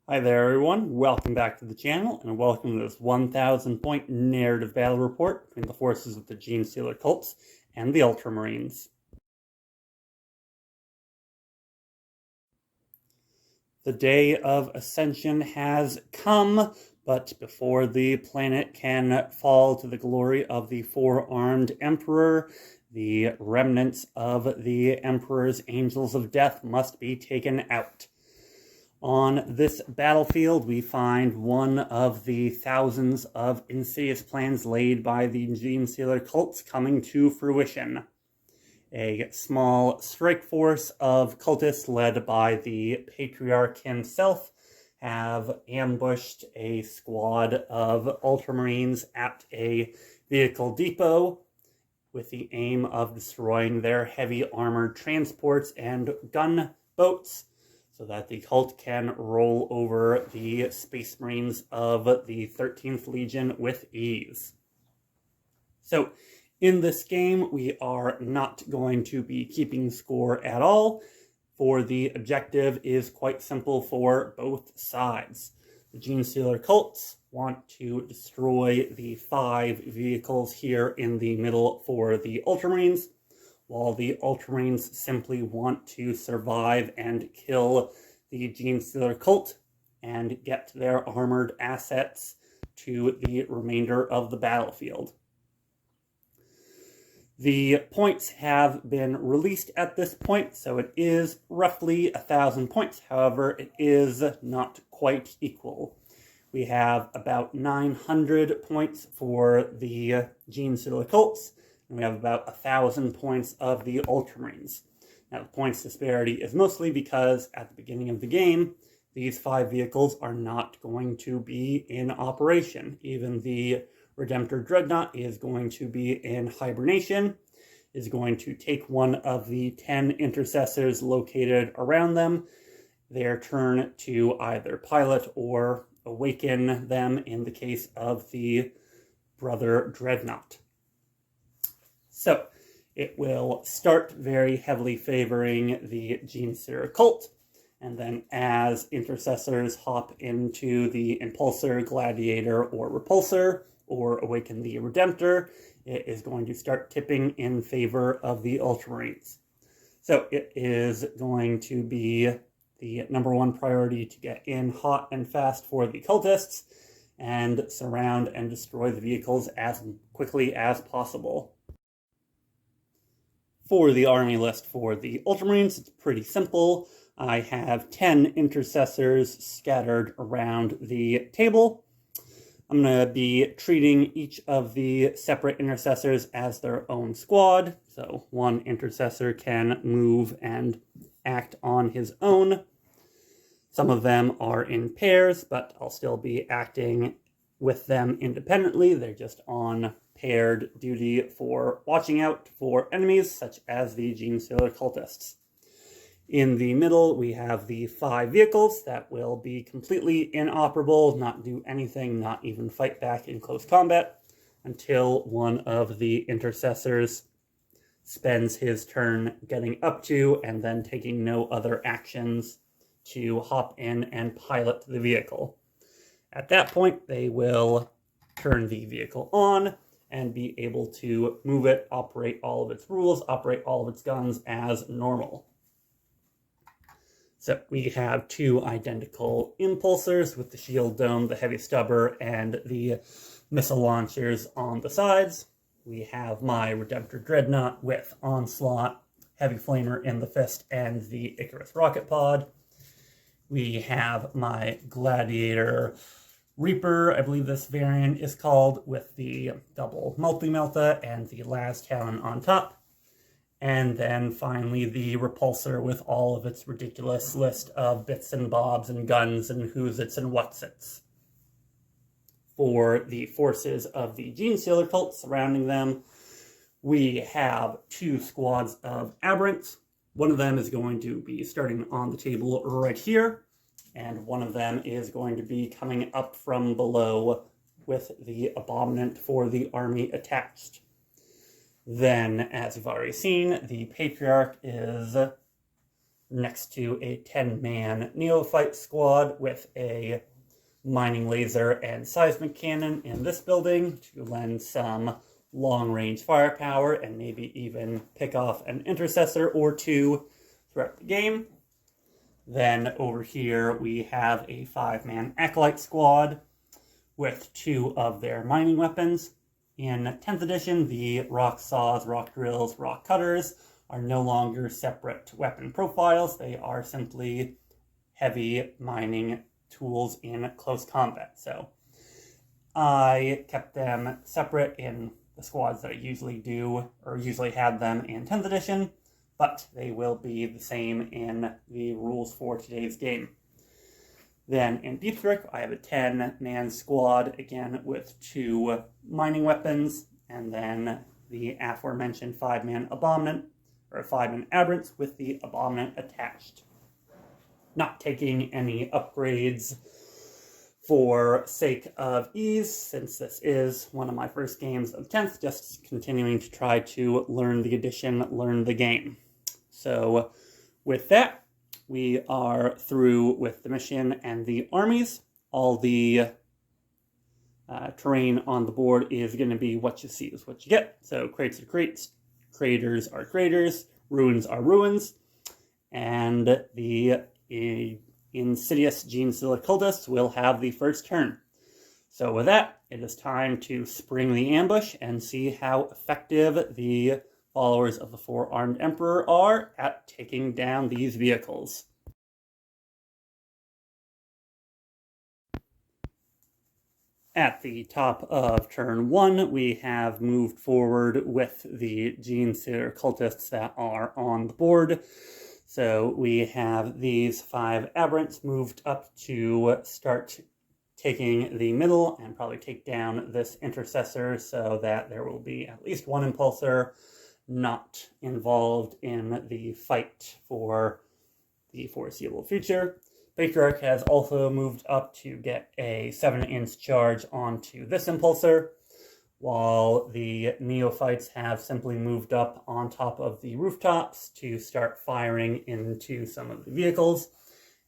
Hi there everyone, welcome back to the channel, and welcome to this 1000 point narrative battle report between the forces of the Genestealer Cults and the Ultramarines. The day of ascension has come, but before the planet can fall to the glory of the four-armed Emperor, the remnants of the Emperor's Angels of Death must be taken out. On this battlefield, we find one of the thousands of insidious plans laid by the Genestealer Cults coming to fruition. A small strike force of cultists led by the Patriarch himself have ambushed a squad of Ultramarines at a vehicle depot with the aim of destroying their heavy armored transports and gunboats, so that the cult can roll over the Space Marines of the 13th Legion with ease. So, in this game, we are not going to be keeping score at all, for the objective is quite simple for both sides. The Genestealer Cults want to destroy the 5 vehicles here in the middle for the Ultramarines, while the Ultramarines simply want to survive and kill the Genestealer Cult and get their armored assets to the remainder of the battlefield. The points have been released at this point, so it is roughly 1,000 points. However, it is not quite equal. We have about 900 points for the Genestealer Cults, and we have about 1,000 points of the Ultramarines. Now, the points disparity is mostly because at the beginning of the game, these 5 vehicles are not going to be in operation. Even the Redemptor Dreadnought is going to be in hibernation, is going to take one of the 10 intercessors located around them, their turn to either pilot or awaken them in the case of the Brother Dreadnought. So, it will start very heavily favoring the Genestealer Cult, and then as intercessors hop into the Impulsor, Gladiator, or Repulsor, or awaken the Redemptor, it is going to start tipping in favor of the Ultramarines. So it is going to be the #1 priority to get in hot and fast for the cultists and surround and destroy the vehicles as quickly as possible. For the army list for the Ultramarines, it's pretty simple. I have 10 intercessors scattered around the table. I'm going to be treating each of the separate intercessors as their own squad. So one intercessor can move and act on his own. Some of them are in pairs, but I'll still be acting with them independently. They're just on paired duty for watching out for enemies, such as the Genestealer Cultists. In the middle, we have the 5 vehicles that will be completely inoperable, not do anything, not even fight back in close combat, until one of the intercessors spends his turn getting up to and then taking no other actions to hop in and pilot the vehicle. At that point, they will turn the vehicle on and be able to move it, operate all of its rules, operate all of its guns as normal. So we have 2 identical impulsors with the shield dome, the heavy stubber, and the missile launchers on the sides. We have my Redemptor Dreadnought with Onslaught, Heavy Flamer in the fist, and the Icarus rocket pod. We have my Gladiator Reaper, I believe this variant is called, with the double multi-melta and the las cannon on top. And then finally the Repulsor with all of its ridiculous list of bits and bobs and guns and who's-its and what's-its. For the forces of the Genestealer Cult surrounding them, we have 2 squads of Aberrants. One of them is going to be starting on the table right here, and one of them is going to be coming up from below with the Abominant for the army attached. Then, as you've already seen, the Patriarch is next to a 10-man neophyte squad with a mining laser and seismic cannon in this building to lend some long-range firepower and maybe even pick off an intercessor or two throughout the game. Then over here we have a 5-man acolyte squad with 2 of their mining weapons. In 10th edition, the rock saws, rock drills, rock cutters are no longer separate weapon profiles. They are simply heavy mining tools in close combat. So I kept them separate in the squads that I usually do, or usually had them in 10th edition, but they will be the same in the rules for today's game. Then in Deep Strike, I have a 10-man squad, again with 2 mining weapons, and then the aforementioned 5-man abominant, or 5-man aberrants with the abominant attached. Not taking any upgrades for sake of ease, since this is one of my first games of 10th, just continuing to try to learn the edition, learn the game. So with that, we are through with the mission and the armies. All the terrain on the board is going to be what you see is what you get. So crates are crates, craters are craters, ruins are ruins, and the insidious Genestealer Cultists will have the first turn. So with that, it is time to spring the ambush and see how effective the followers of the Four-Armed Emperor are at taking down these vehicles. At the top of turn 1, we have moved forward with the Genestealer Cultists that are on the board. So we have these 5 aberrants moved up to start taking the middle and probably take down this intercessor so that there will be at least 1 impulsor not involved in the fight for the foreseeable future. Patriarch has also moved up to get a 7-inch charge onto this impulsor, while the neophytes have simply moved up on top of the rooftops to start firing into some of the vehicles,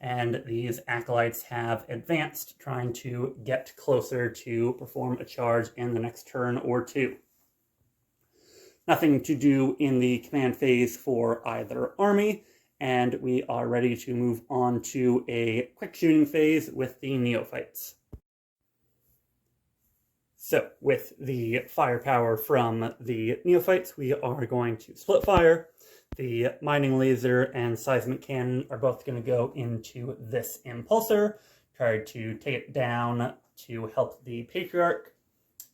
and these acolytes have advanced, trying to get closer to perform a charge in the next turn or 2. Nothing to do in the command phase for either army, and we are ready to move on to a quick shooting phase with the neophytes. So, with the firepower from the neophytes, we are going to split fire. The mining laser and seismic cannon are both going to go into this impulsor, try to take it down to help the Patriarch.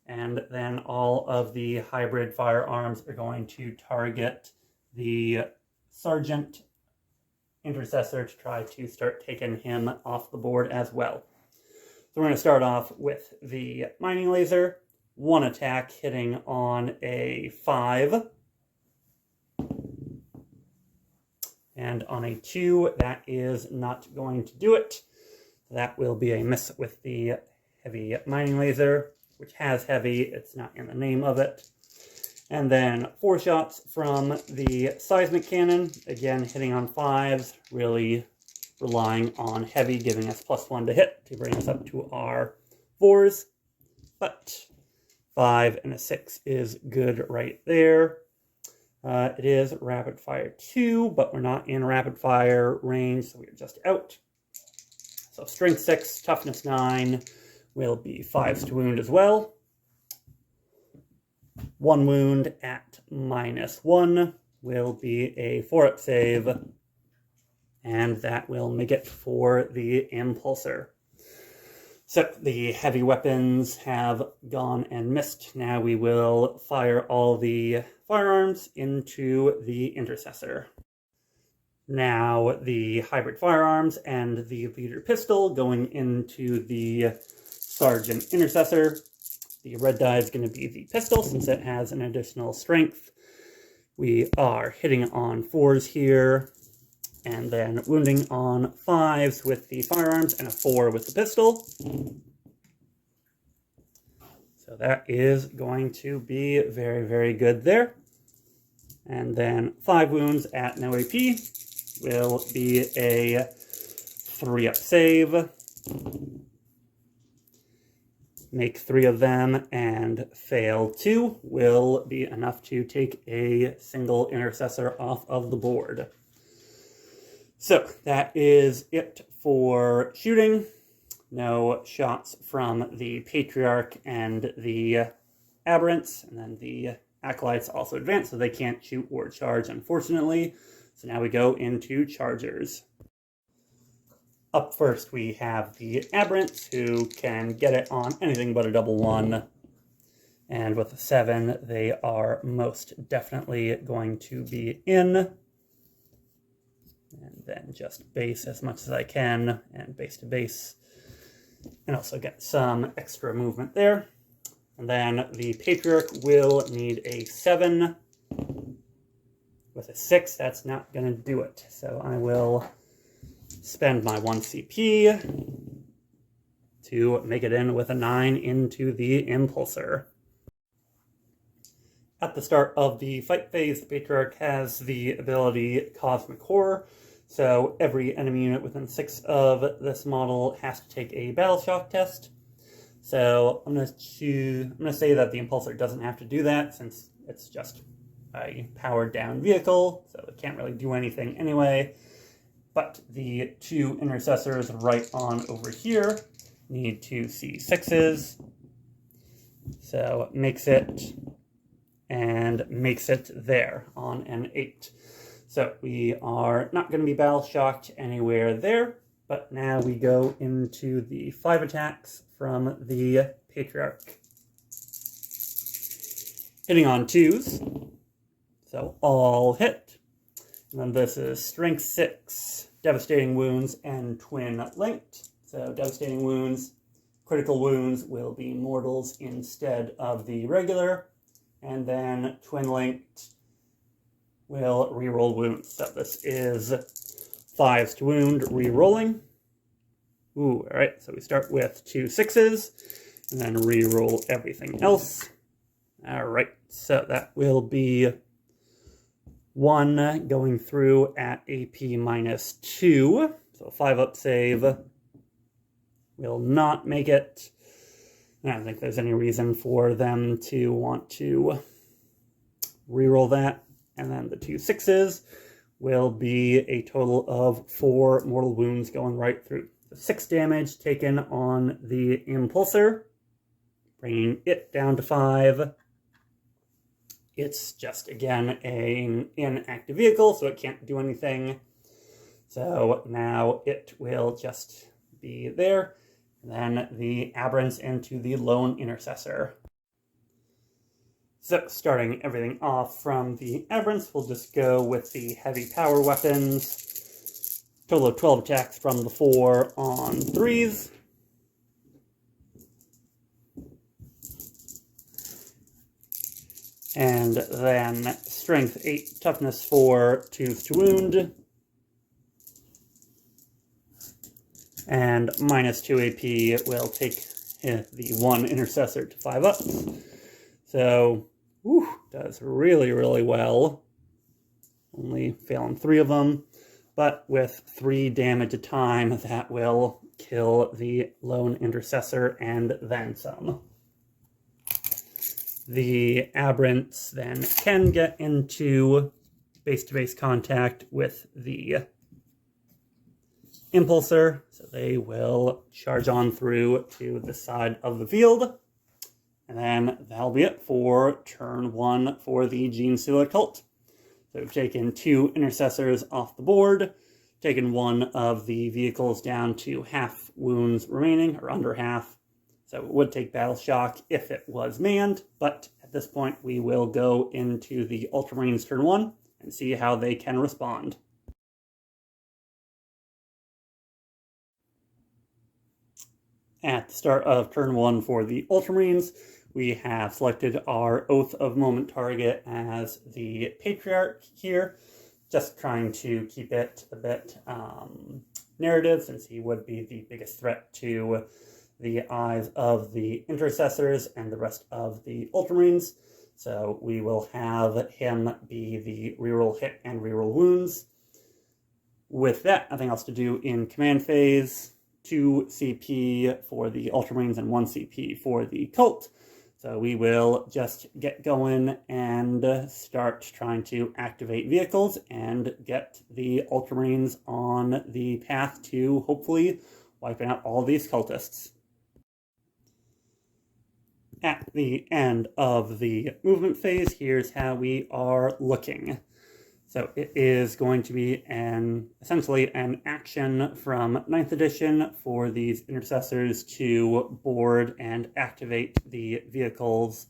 And then all of the hybrid firearms are going to target the Sergeant Intercessor to try to start taking him off the board as well. So we're going to start off with the mining laser. 1 attack hitting on a 5. And on a 2, that is not going to do it. That will be a miss with the heavy mining laser, which has heavy, it's not in the name of it. And then 4 shots from the seismic cannon, again hitting on 5s, really relying on heavy, giving us +1 to hit to bring us up to our 4s. But 5 and a 6 is good right there. It is rapid fire 2, but we're not in rapid fire range, so we're just out. So strength 6, toughness 9 will be 5s to wound as well. 1 wound at -1 will be a 4-up save, and that will make it for the impulsor. So the heavy weapons have gone and missed. Now we will fire all the firearms into the intercessor. Now the hybrid firearms and the leader pistol going into the Sergeant Intercessor. The red die is going to be the pistol since it has an additional strength. We are hitting on 4s here, and then wounding on 5s with the firearms and a 4 with the pistol. So that is going to be very, very good there. And then 5 wounds at no AP. will be a 3-up save. Make 3 of them, and fail 2 will be enough to take a single intercessor off of the board. So that is it for shooting. No shots from the Patriarch and the Aberrants, and then the Acolytes also advance, so they can't shoot or charge, unfortunately. So now we go into Chargers. Up first, we have the Aberrants, who can get it on anything but a double 1. And with a 7, they are most definitely going to be in. And then just base as much as I can, and base to base. And also get some extra movement there. And then the Patriarch will need a 7. With a 6, that's not going to do it. So I will spend my 1 CP to make it in with a 9 into the Impulsor. At the start of the fight phase, the Patriarch has the ability Cosmic Horror. So every enemy unit within 6 of this model has to take a Battle Shock test. So I'm going to say that the Impulsor doesn't have to do that, since it's just a powered down vehicle, so it can't really do anything anyway. But the 2 intercessors right on over here need to see 6s. So it makes it, and makes it there on an 8. So we are not going to be battle shocked anywhere there, but now we go into the 5 attacks from the Patriarch. Hitting on 2s, so all hit. And then this is Strength 6, Devastating Wounds, and Twin Linked. So Devastating Wounds, Critical Wounds will be mortals instead of the regular, and then Twin Linked will reroll wounds. So this is 5s to wound, re-rolling. Ooh, alright, so we start with 2 6s, and then re-roll everything else. Alright, so that will be 1 going through at AP -2. So 5-up save will not make it. I don't think there's any reason for them to want to re-roll that. And then the 2 6s will be a total of 4 mortal wounds going right through. 6 damage taken on the Impulsor, bringing it down to 5. It's just, again, an inactive vehicle, so it can't do anything. So now it will just be there. And then the Aberrants into the Lone Intercessor. So, starting everything off from the Aberrants, we'll just go with the heavy power weapons. Total of 12 attacks from the 4 on 3s. And then Strength 8, Toughness 4, 2s to wound. And -2 AP will take the 1 Intercessor to 5-ups. So, does really, really well. Only failing 3 of them. But with 3 damage a time, that will kill the Lone Intercessor and then some. The Aberrants then can get into base-to-base contact with the Impulsor, so they will charge on through to the side of the field. And then that'll be it for turn 1 for the Genestealer Cult. So we've taken 2 intercessors off the board, taken 1 of the vehicles down to half wounds remaining, or under half. So it would take Battle Shock if it was manned, but at this point we will go into the Ultramarines turn 1 and see how they can respond. At the start of turn 1 for the Ultramarines, we have selected our Oath of Moment target as the Patriarch here, just trying to keep it a bit narrative, since he would be the biggest threat to the eyes of the Intercessors and the rest of the Ultramarines. So we will have him be the reroll hit and reroll wounds. With that, nothing else to do in command phase. 2 CP for the Ultramarines and 1 CP for the cult. So we will just get going and start trying to activate vehicles and get the Ultramarines on the path to hopefully wiping out all these cultists. At the end of the movement phase, here's how we are looking. So it is going to be essentially an action from 9th edition for these intercessors to board and activate the vehicles.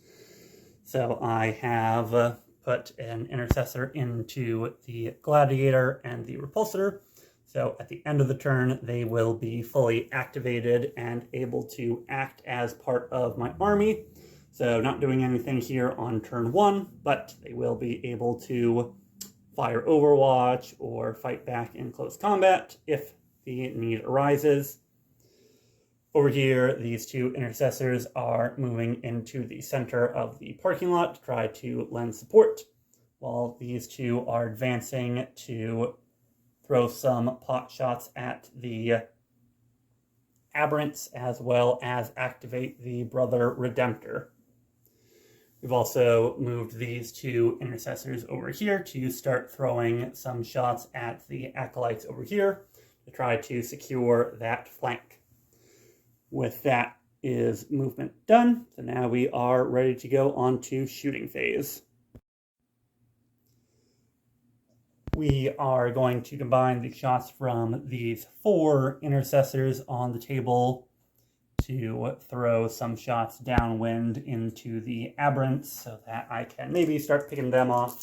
So I have put an intercessor into the gladiator and the repulsor. So at the end of the turn, they will be fully activated and able to act as part of my army. So not doing anything here on turn 1, but they will be able to fire Overwatch or fight back in close combat if the need arises. Over here, these 2 intercessors are moving into the center of the parking lot to try to lend support, while these 2 are advancing to throw some pot shots at the aberrants as well as activate the Brother Redemptor. We've also moved these 2 intercessors over here to start throwing some shots at the acolytes over here to try to secure that flank. With that is movement done, so now we are ready to go on to shooting phase. We are going to combine the shots from these 4 intercessors on the table to throw some shots downwind into the aberrants so that I can maybe start picking them off.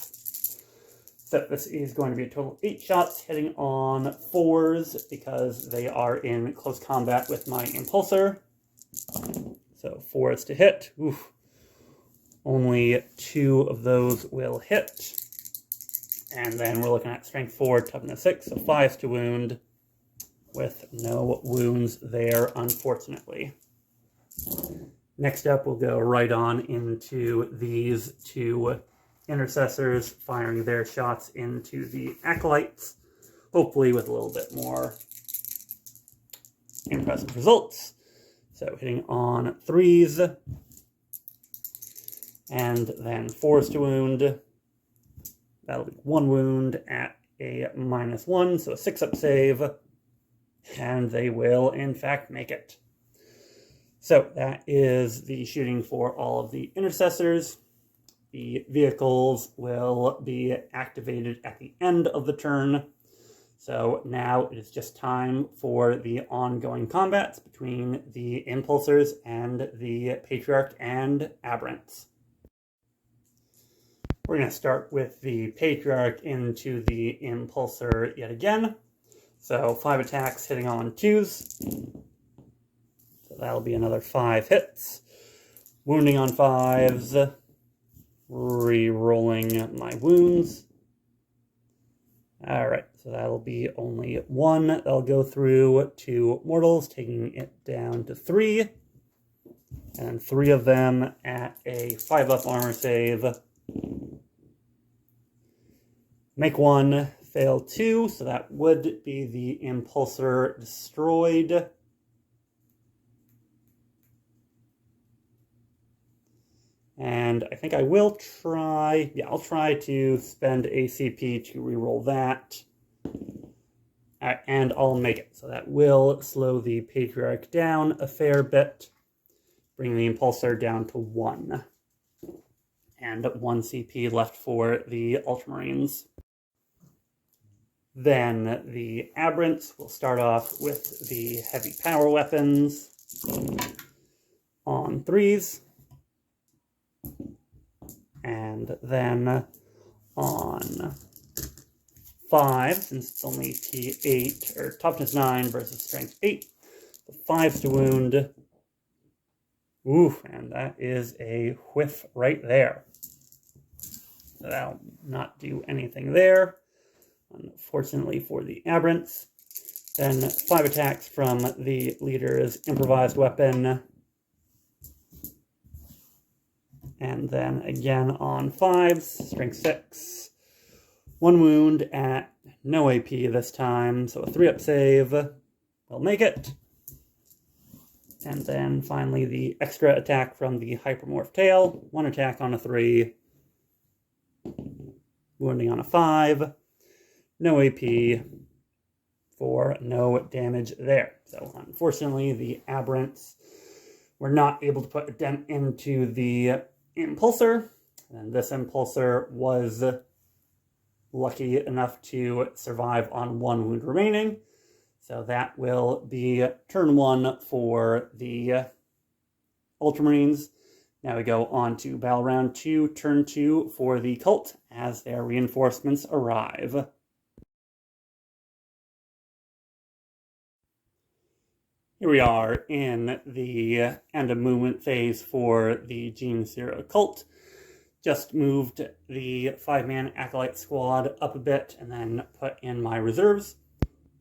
So this is going to be a total of 8 shots hitting on 4s because they are in close combat with my impulsor. So 4s to hit. Oof. Only 2 of those will hit. And then we're looking at strength 4, toughness 6, so 5s to wound, with no wounds there, unfortunately. Next up, we'll go right on into these 2 intercessors, firing their shots into the acolytes, hopefully with a little bit more impressive results. So hitting on 3s, and then 4s to wound. That'll be 1 wound at a -1, so a 6-up save. And they will, in fact, make it. So that is the shooting for all of the intercessors. The vehicles will be activated at the end of the turn. So now it is just time for the ongoing combats between the impulsors and the Patriarch and aberrants. We're going to start with the Patriarch into the impulsor yet again. So 5 attacks hitting on 2s. So that'll be another 5 hits. Wounding on 5s. Re-rolling my wounds. Alright, so that'll be only 1. That'll go through 2 mortals, taking it down to 3. And 3 of them at a 5-up armor save. Make 1. Fail 2, so that would be the impulsor destroyed. And I think I will try, I'll try to spend a CP to reroll that. And I'll make it, so that will slow the Patriarch down a fair bit, bring the impulsor down to 1. And 1 CP left for the Ultramarines. Then the aberrants will start off with the heavy power weapons on 3s. And then on 5, since it's only T8, or toughness 9 versus strength 8, the 5s to wound. Ooh, and that is a whiff right there. So that'll not do anything there. Unfortunately for the aberrants. Then 5 attacks from the leader's improvised weapon. And then again on 5s, strength 6. 1 wound at no AP this time, so a 3-up save will make it. And then finally the extra attack from the Hypermorph Tail. 1 attack on a 3, wounding on a 5, no AP for no damage there. So unfortunately the Aberrants were not able to put a dent into the Impulsor, and this Impulsor was lucky enough to survive on 1 wound remaining. So that will be turn 1 for the Ultramarines. Now we go on to battle round 2, turn 2 for the cult as their reinforcements arrive. Here we are in the end of movement phase for the Genestealer Cult. Just moved the 5-man Acolyte squad up a bit and then put in my reserves.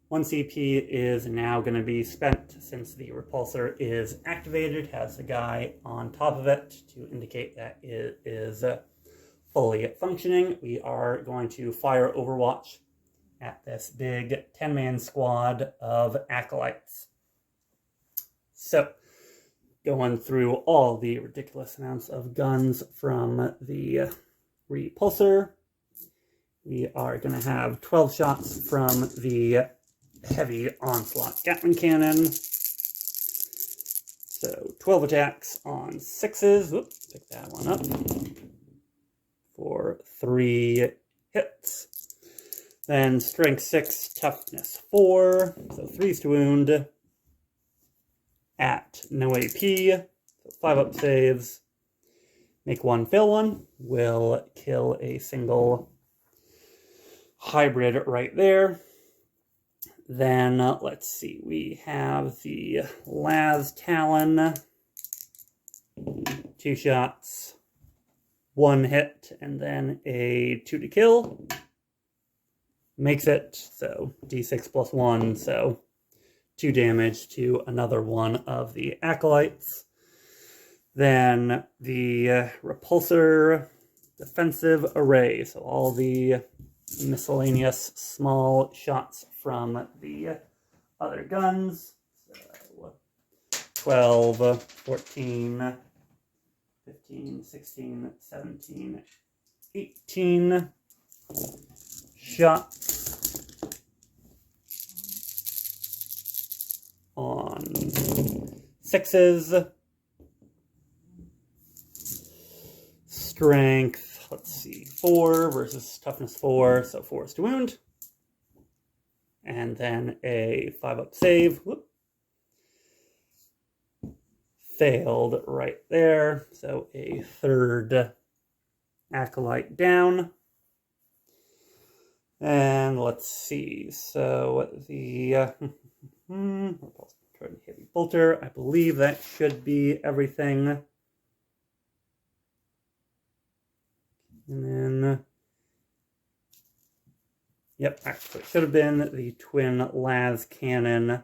1 CP is now going to be spent since the repulsor is activated, has a guy on top of it to indicate that it is fully functioning. We are going to fire Overwatch at this big 10-man squad of Acolytes. So, going through all the ridiculous amounts of guns from the repulsor, we are going to have 12 shots from the heavy onslaught Gatling cannon. So 12 attacks on 6s. Whoops, pick that one up. For 3 hits. Then strength 6, toughness 4. So 3s to wound. At no AP. So 5-up saves. Make 1, fail 1. Will kill a single hybrid right there. Then, let's see, we have the Las Talon, 2 shots, 1 hit, and then a 2 to kill. Makes it, so d6 plus 1, so 2 damage to another one of the Acolytes. Then the Repulsor Defensive Array, so all the miscellaneous small shots from the other guns. So 12, 14, 15, 16, 17, 18 shots on 6s. Strength, let's see, 4 versus toughness 4, so 4 is to wound. And then a 5-up save. Whoop. Failed right there, so a 3rd Acolyte down. And let's see, so the heavy bolter, I believe that should be everything. And then, yep, actually, it should have been the twin Las Cannon,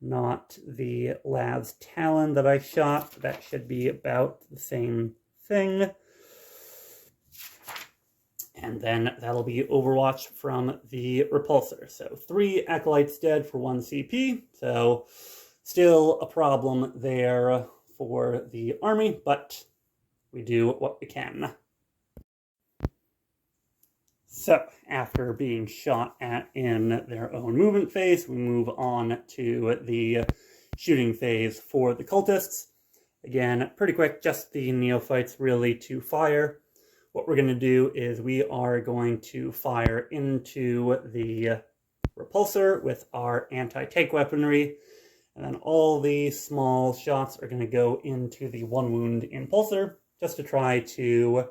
not the Las Talon that I shot. That should be about the same thing. And then that'll be Overwatch from the Repulsor. So 3 Acolytes dead for 1 CP. So still a problem there for the army, but we do what we can. So, after being shot at in their own movement phase, we move on to the shooting phase for the cultists. Again, pretty quick, just the neophytes really to fire. What we're going to do is we are going to fire into the repulsor with our anti-tank weaponry, and then all the small shots are going to go into the 1 wound impulsor, just to try to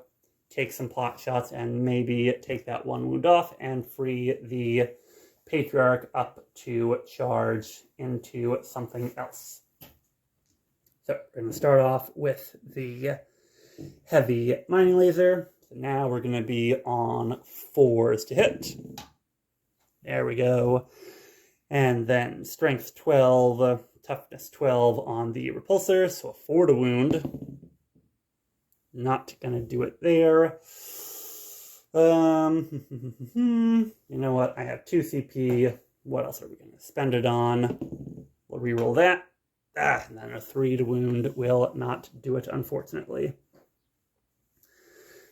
take some pot shots and maybe take that 1 wound off and free the Patriarch up to charge into something else. So we're going to start off with the heavy mining laser. So now we're going to be on 4s to hit. There we go. And then strength 12, toughness 12 on the repulsor, so a 4 to wound. Not going to do it there. You know what? I have 2 CP. What else are we going to spend it on? We'll reroll that. And then a 3 to wound will not do it, unfortunately.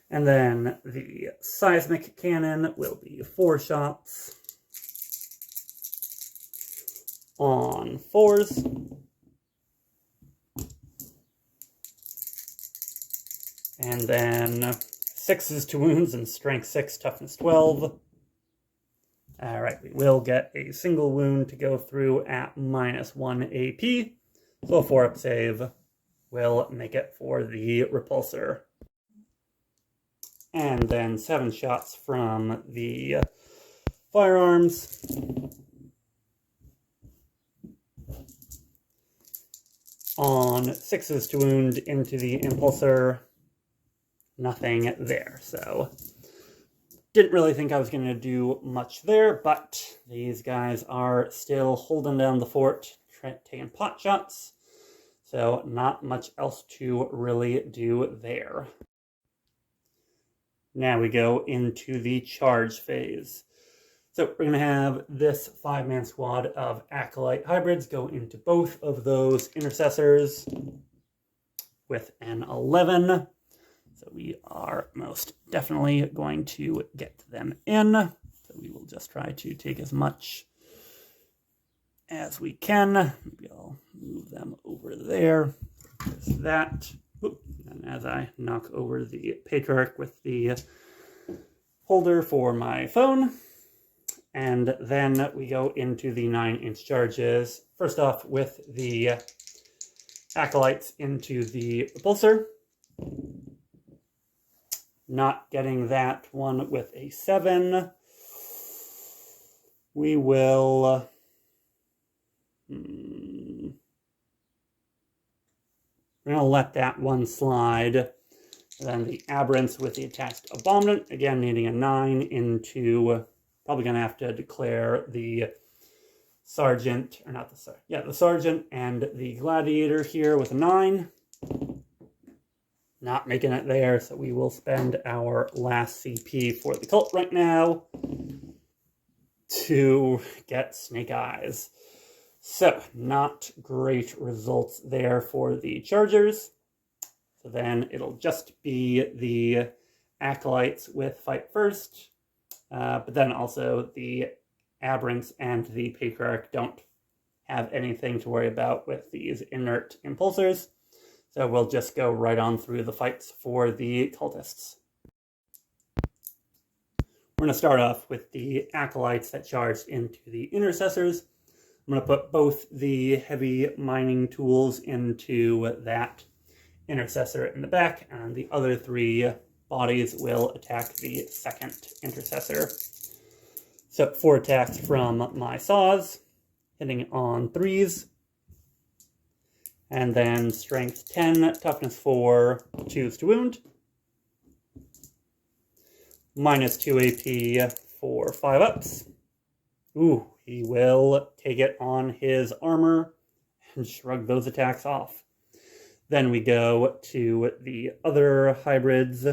And then the seismic cannon will be 4 shots on 4s. And then 6s to wounds and strength 6, toughness 12. Alright, we will get a single wound to go through at -1 AP. So a 4-up save will make it for the repulsor. And then 7 shots from the firearms. On 6s to wound into the impulsor. Nothing there, so didn't really think I was going to do much there, but these guys are still holding down the fort, taking pot shots, so not much else to really do there. Now we go into the charge phase. So we're going to have this 5-man squad of Acolyte hybrids go into both of those intercessors with an 11. So we are most definitely going to get them in. So we will just try to take as much as we can. Maybe I'll move them over there. Just that. And as I knock over the Patriarch with the holder for my phone. And then we go into the 9-inch charges. First off with the Acolytes into the repulsor. Not getting that one with a 7. We will... we're going to let that one slide. Then the Aberrants with the attached Abominant. Again, needing a 9 into... Probably going to have to declare the Sergeant, or not the Sergeant. Yeah, the Sergeant and the Gladiator here with a 9. Not making it there, so we will spend our last CP for the cult right now to get Snake Eyes. So, not great results there for the Chargers. So then it'll just be the Acolytes with Fight First, but then also the Aberrants and the Patriarch don't have anything to worry about with these inert impulsors. So we'll just go right on through the fights for the cultists. We're going to start off with the Acolytes that charged into the Intercessors. I'm going to put both the heavy mining tools into that Intercessor in the back, and the other 3 bodies will attack the second Intercessor. So 4 attacks from my saws, hitting on 3s. And then strength 10, toughness 4, 2s to wound. -2 AP for 5-ups. Ooh, he will take it on his armor and shrug those attacks off. Then we go to the other hybrids.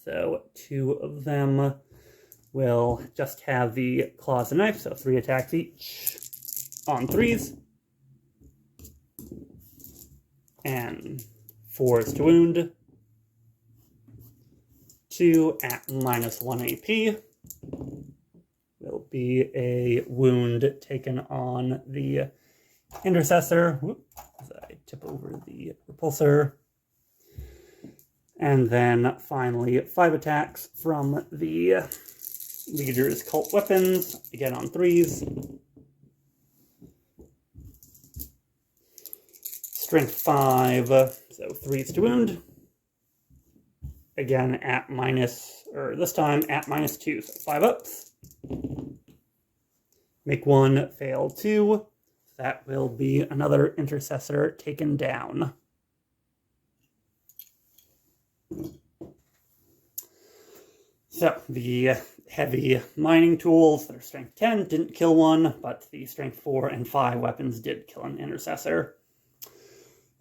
So 2 of them will just have the claws and knife, so 3 attacks each on 3s. And 4s to wound. 2 at -1 AP. Will be a wound taken on the Intercessor. Whoop, as I tip over the repulsor. And then finally 5 attacks from the Leader's Cult Weapons, again on 3s. Strength 5, so 3s to wound. Again at this time at -2, so 5-ups. Make 1, fail 2. That will be another Intercessor taken down. So the heavy mining tools that are strength 10 didn't kill one, but the strength 4 and 5 weapons did kill an Intercessor.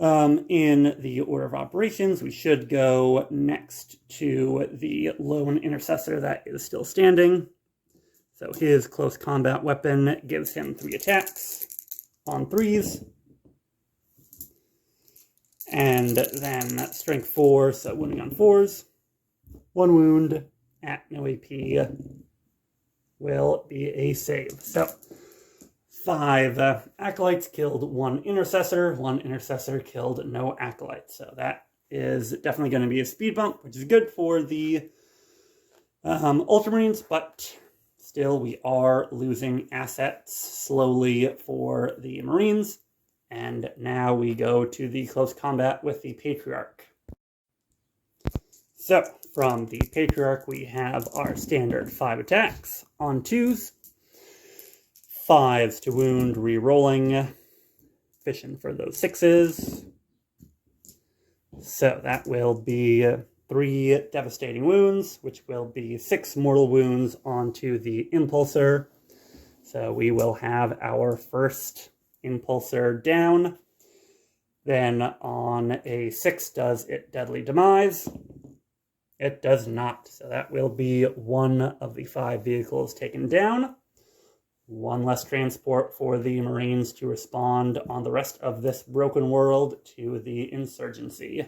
In the order of operations, we should go next to the lone intercessor that is still standing. So his close combat weapon gives him 3 attacks on 3s. And then strength 4, so wounding on 4s. 1 wound at no AP will be a save. So 5 acolytes killed 1 intercessor. 1 intercessor killed no acolytes. So that is definitely going to be a speed bump, which is good for the Ultramarines, but still we are losing assets slowly for the Marines. And now we go to the close combat with the Patriarch. So from the Patriarch, we have our standard 5 attacks on 2s. 5s to wound, re-rolling, fishing for those 6s. So that will be 3 devastating wounds, which will be 6 mortal wounds onto the Impulsor. So we will have our first Impulsor down. Then on a 6, does it deadly demise? It does not. So that will be 1 of the 5 vehicles taken down. 1 less transport for the Marines to respond on the rest of this broken world to the insurgency.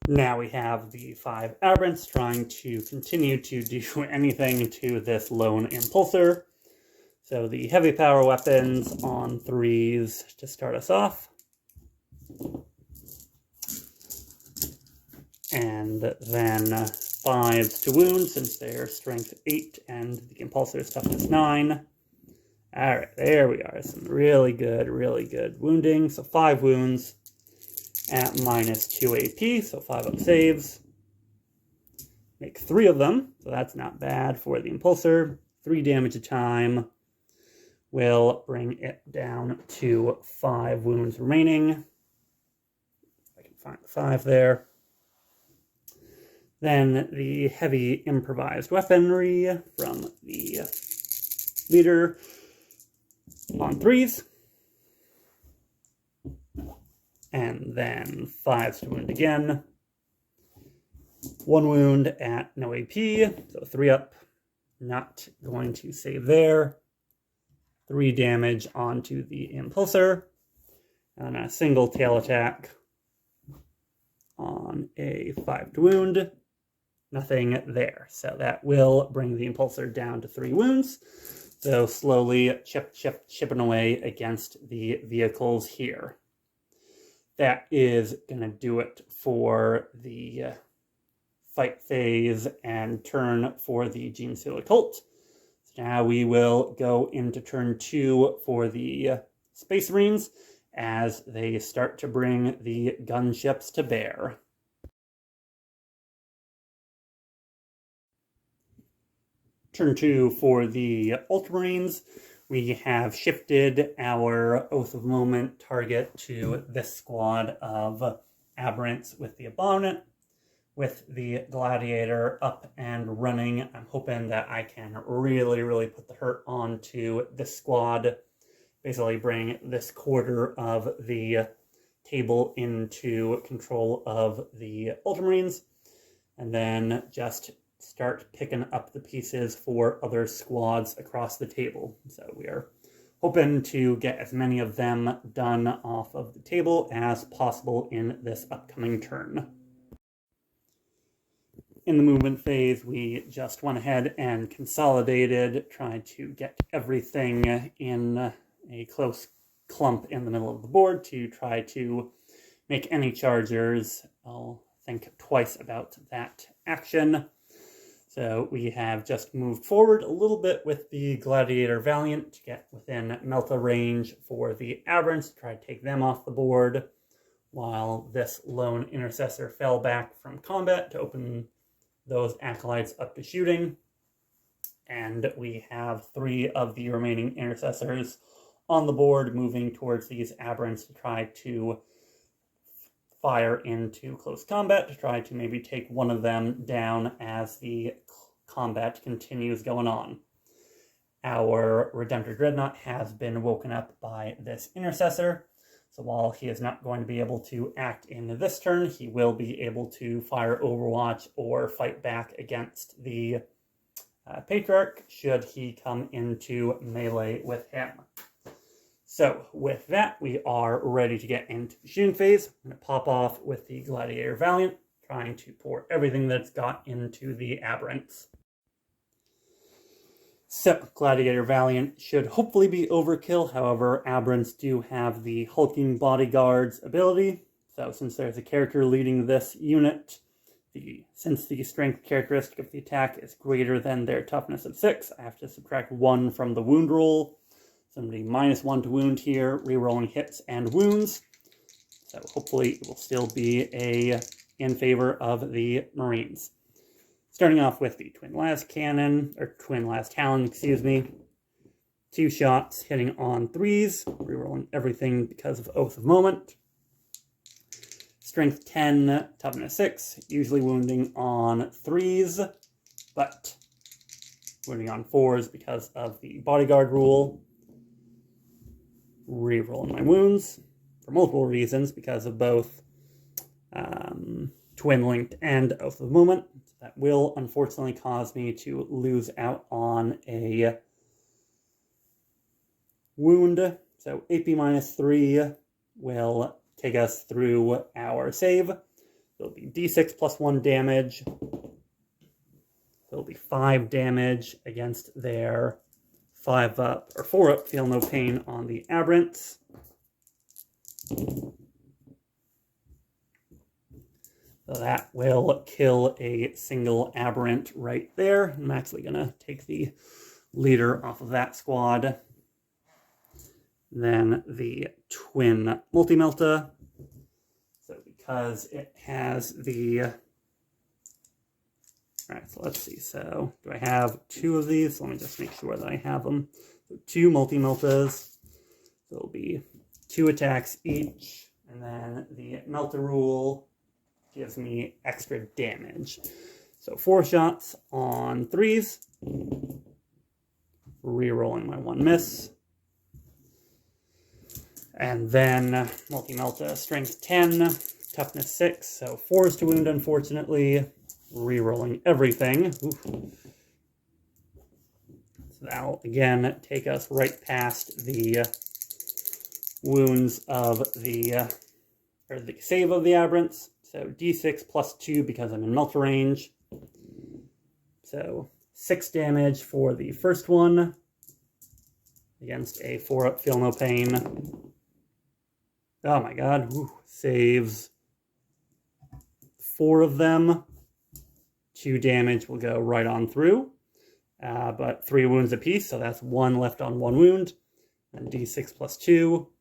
Now we have the 5 aberrants trying to continue to do anything to this lone Impulsor. So the heavy power weapons on 3s to start us off. And then 5s to wound, since they're strength 8 and the Impulsor's toughness 9. Alright, there we are. Some really good wounding. So 5 wounds at minus 2 AP, so 5 up saves. Make 3 of them, so that's not bad for the Impulsor. 3 damage a time will bring it down to 5 wounds remaining. If I can find the 5 there. Then the heavy improvised weaponry from the leader on 3s. And then 5s to wound again. 1 wound at no AP, so 3 up. Not going to save there. 3 damage onto the Impulsor. And a single tail attack on a 5 to wound. Nothing there. So that will bring the Impulsor down to 3 wounds. So slowly chipping away against the vehicles here. That is going to do it for the fight phase and turn for the Genestealer Cults. So now we will go into turn 2 for the Space Marines as they start to bring the gunships to bear. Turn 2 for the Ultramarines. We have shifted our Oath of Moment target to this squad of aberrants with the Abominant. With the Gladiator up and running, I'm hoping that I can really put the hurt onto this squad. Basically bring this quarter of the table into control of the Ultramarines. And then just start picking up the pieces for other squads across the table. So we are hoping to get as many of them done off of the table as possible in this upcoming turn. In the movement phase, we just went ahead and consolidated, tried to get everything in a close clump in the middle of the board to try to make any chargers. I'll think twice about that action. So we have just moved forward a little bit with the Gladiator Valiant to get within Melta range for the Aberrants to try to take them off the board, while this lone Intercessor fell back from combat to open those Acolytes up to shooting. And we have 3 of the remaining Intercessors on the board moving towards these Aberrants to try to fire into close combat to try to maybe take one of them down as the combat continues going on. Our Redemptor Dreadnought has been woken up by this Intercessor, So while he is not going to be able to act in this turn, he will be able to fire Overwatch or fight back against the Patriarch should he come into melee with him. So with that, we are ready to get into the shooting phase. I'm going to pop off with the Gladiator Valiant, trying to pour everything that's got into the Aberrants. So, Gladiator Valiant should hopefully be overkill. However, Aberrants do have the Hulking Bodyguards ability. So since there's a character leading this unit, since the strength characteristic of the attack is greater than their toughness of 6, I have to subtract 1 from the wound roll. Somebody -1 to wound here, rerolling hits and wounds. So hopefully it will still be in favor of the Marines. Starting off with the Twin Last Talon, 2 shots hitting on 3s, rerolling everything because of Oath of Moment. Strength 10, toughness 6, usually wounding on 3s, but wounding on 4s because of the bodyguard rule. Rerolling my wounds for multiple reasons because of both Twin Linked and Oath of Moment. That will unfortunately cause me to lose out on a wound. So AP -3 will take us through our save. It'll be D6 plus 1 damage. It'll be 5 damage against their 5-up or 4-up Feel No Pain on the Aberrants. So that will kill a single Aberrant right there. I'm actually going to take the leader off of that squad. Then the Twin Multi-Melta. So because it has the... Alright, so let's see. So do I have 2 of these? Let me just make sure that I have them. So 2 Multi-Meltas. So it'll be 2 attacks each. And then the Melta rule gives me extra damage. So 4 shots on 3s. Rerolling my 1 miss. And then Multi-Melta, strength 10, toughness 6, so 4s to wound, unfortunately. Rerolling everything. Oof. So that'll, again, take us right past the wounds of the save of the Aberrants. So D6 plus 2 because I'm in Melta range. So 6 damage for the first one against a 4-up Feel No Pain. Oh my god, ooh, saves 4 of them. 2 damage will go right on through, but 3 wounds apiece, so that's 1 left on 1 wound. And D6 plus 2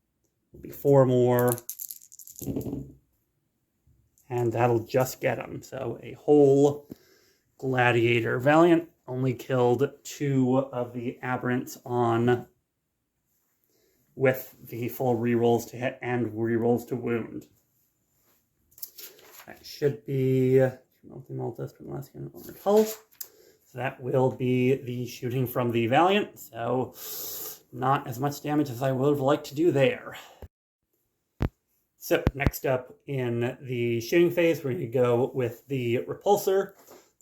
will be 4 more. And that'll just get him. So a whole Gladiator Valiant only killed 2 of the Aberrants on with the full rerolls to hit and rerolls to wound. That should be Multi-Melta, last game armored hull. So that will be the shooting from the Valiant. So not as much damage as I would have liked to do there. So next up in the shooting phase, we're going to go with the Repulsor.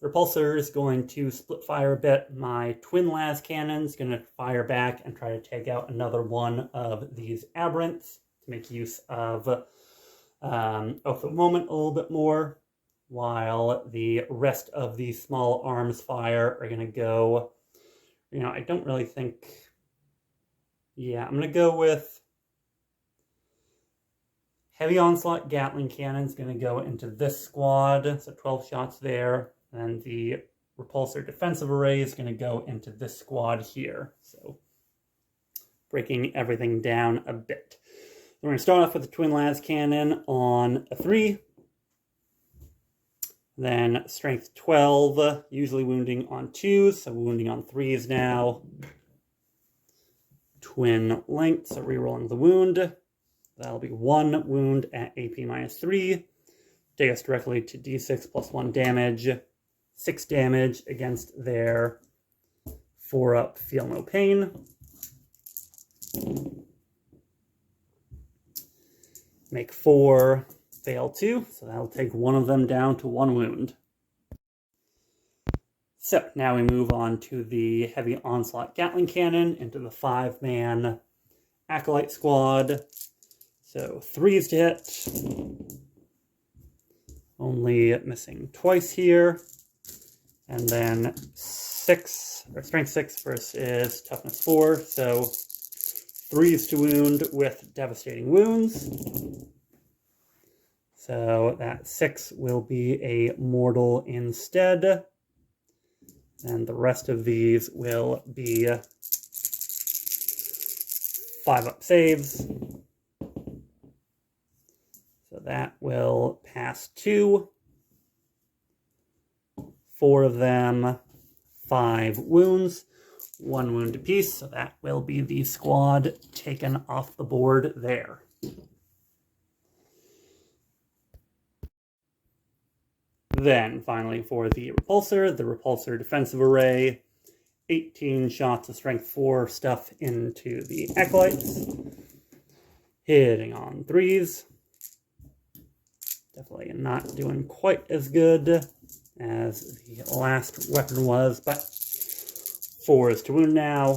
The Repulsor is going to split fire a bit. My Twin Las Cannon is going to fire back and try to take out another one of these Aberrants to make use of Oath of Moment a little bit more, while the rest of the small arms fire are going to go, I don't really think, I'm going to go with Heavy Onslaught Gatling Cannon is going to go into this squad, so 12 shots there. And the Repulsor Defensive Array is going to go into this squad here. So breaking everything down a bit. We're going to start off with the Twin Las Cannon on a 3. Then Strength 12, usually wounding on 2s, so wounding on 3s now. Twin Length, so rerolling the wound. That'll be 1 wound at AP -3. Take us directly to D6 plus 1 damage. 6 damage against their 4-up Feel No Pain. make 4, fail 2, so that'll take one of them down to 1 wound. So now we move on to the heavy onslaught Gatling cannon into the 5-man acolyte squad. So 3s to hit, only missing twice here, and then 6 or strength 6 versus toughness 4. So 3s to wound with devastating wounds. So that 6 will be a mortal instead. And the rest of these will be 5-up saves. So that will pass 2. 4 of them, 5 wounds, 1 wound apiece. So that will be the squad taken off the board there. Then, finally, for the repulsor defensive array, 18 shots of strength 4 stuff into the acolytes, hitting on 3s. Definitely not doing quite as good as the last weapon was, but 4s to wound now.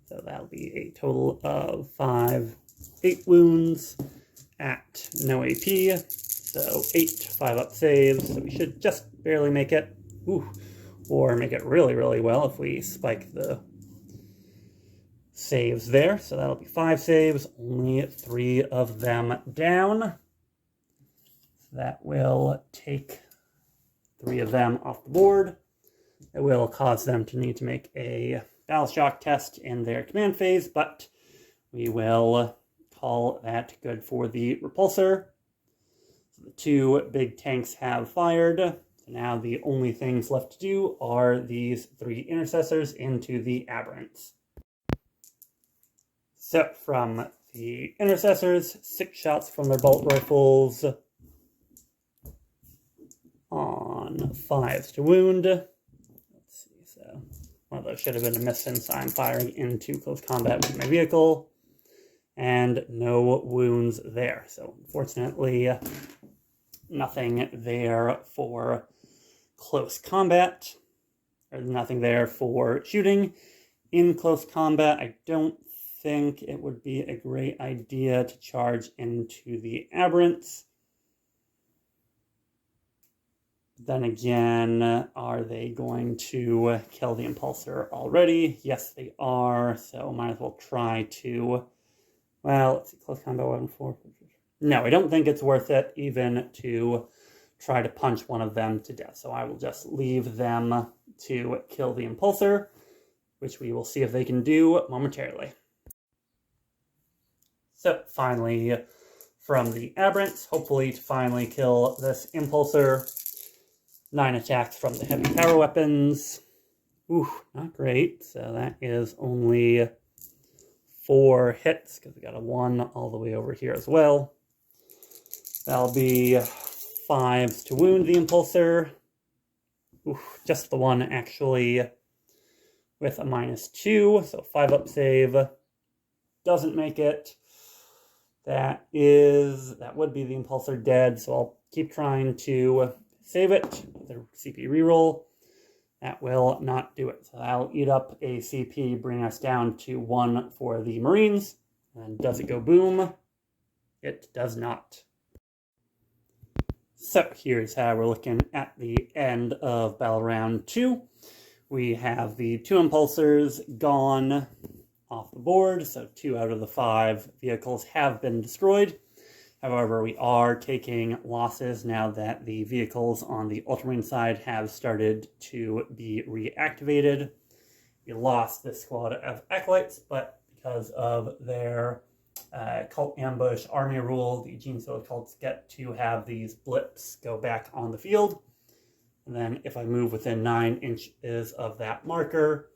So that'll be a total of 8 wounds at no AP, so 8 5-up saves, so we should just barely make it. Ooh. Or make it really, really well if we spike the saves there. So that'll be 5 saves, only 3 of them down. So that will take 3 of them off the board. It will cause them to need to make a battle shock test in their command phase, but we will call that good for the repulsor. So the 2 big tanks have fired. So now the only things left to do are these 3 intercessors into the aberrants. So from the intercessors, 6 shots from their bolt rifles on 5s to wound. Let's see, so one of those should have been a miss since I'm firing into close combat with my vehicle. And no wounds there. So unfortunately, nothing there for close combat, or nothing there for shooting. In close combat, I don't think it would be a great idea to charge into the aberrants. Then again, are they going to kill the impulsor already? Yes, they are, so might as well try to... Well, let's see, close combat weapon 4. No, I don't think it's worth it even to try to punch one of them to death. So I will just leave them to kill the impulsor, which we will see if they can do momentarily. So finally, from the aberrants, hopefully to finally kill this impulsor. 9 attacks from the heavy power weapons. Ooh, not great. So that is only 4 hits, because we got a 1 all the way over here as well. That'll be 5s to wound the impulsor. Ooh, just the 1 actually, with a -2, so 5-up save. Doesn't make it. That would be the impulsor dead, so I'll keep trying to save it with a CP reroll. That will not do it. So that'll eat up a CP, bring us down to 1 for the Marines. And does it go boom? It does not. So here's how we're looking at the end of battle round 2. We have the 2 impulsors gone off the board, so 2 out of the 5 vehicles have been destroyed. However, we are taking losses now that the vehicles on the Ultramarine side have started to be reactivated. We lost this squad of acolytes, but because of their cult ambush army rule, the Genestealer Cults get to have these blips go back on the field. And then if I move within 9 inches of that marker,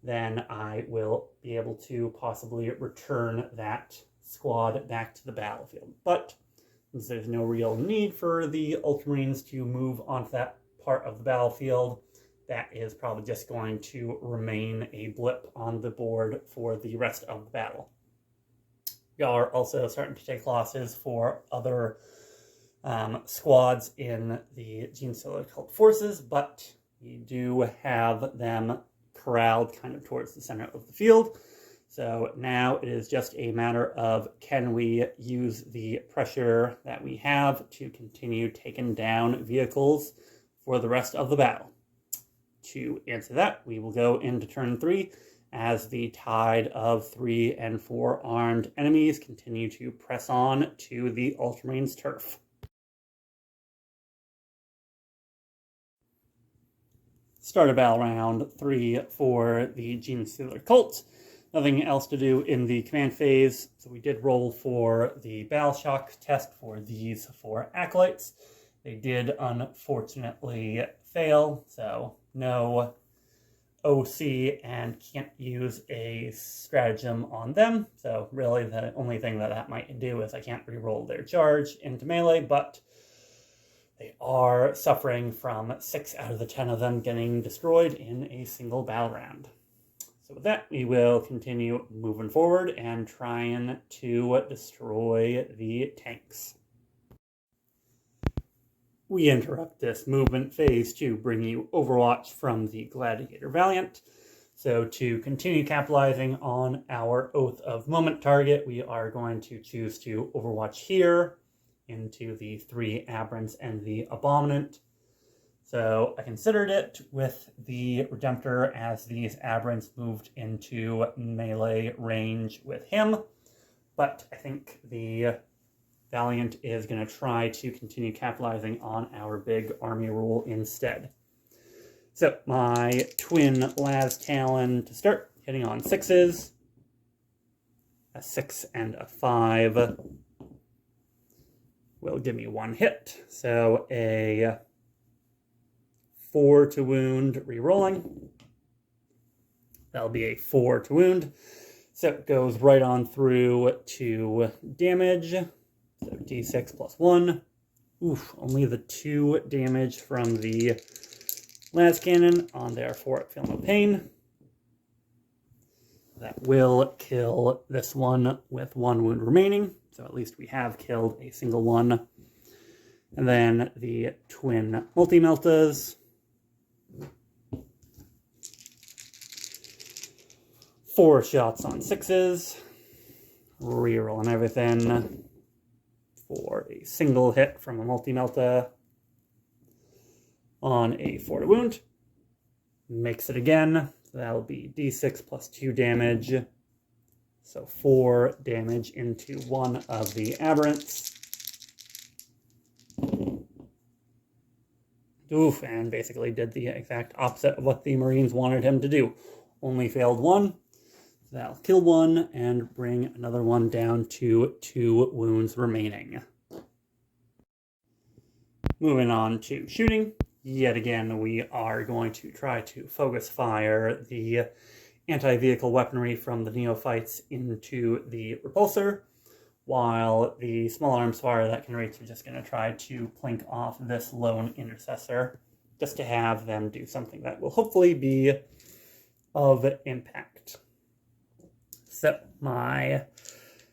then I will be able to possibly return that squad back to the battlefield. But since there's no real need for the Ultramarines to move onto that part of the battlefield, that is probably just going to remain a blip on the board for the rest of the battle. We are also starting to take losses for other squads in the Genestealer Cult forces, but we do have them corralled kind of towards the center of the field. So now it is just a matter of, can we use the pressure that we have to continue taking down vehicles for the rest of the battle? To answer that, we will go into turn 3 as the tide of 3 and 4 armed enemies continue to press on to the Ultramarines' turf. Start of battle round 3 for the Genestealer Cults. Nothing else to do in the command phase, so we did roll for the battle shock test for these 4 acolytes. They did unfortunately fail, so no OC and can't use a stratagem on them. So really the only thing that might do is I can't re-roll their charge into melee, but they are suffering from 6 out of the 10 of them getting destroyed in a single battle round. So with that, we will continue moving forward and trying to destroy the tanks. We interrupt this movement phase to bring you Overwatch from the Gladiator Valiant. So to continue capitalizing on our Oath of Moment target, we are going to choose to Overwatch here into the 3 Aberrants and the Abominant. So I considered it with the Redemptor as these Aberrants moved into melee range with him, but I think the Valiant is going to try to continue capitalizing on our big army rule instead. So my twin Las Talon to start, hitting on 6s, a 6 and a 5 will give me 1 hit, so a 4 to wound, re-rolling. That'll be a 4 to wound. So it goes right on through to damage. So d6 plus 1. Oof, only the 2 damage from the las cannon on their 4 Film of Pain. That will kill this one with 1 wound remaining. So at least we have killed a single one. And then the twin multi-meltas. 4 shots on 6s. Rerolling everything for a single hit from a multi-melta on a 4 to wound. Makes it again. So that'll be d6 plus 2 damage. So 4 damage into one of the Aberrants. Oof, and basically did the exact opposite of what the Marines wanted him to do. Only failed 1. So that'll kill 1 and bring another one down to 2 wounds remaining. Moving on to shooting. Yet again, we are going to try to focus fire the anti-vehicle weaponry from the neophytes into the repulsor, while the small arms fire that can reach are just going to try to plink off this lone intercessor, just to have them do something that will hopefully be of impact. So my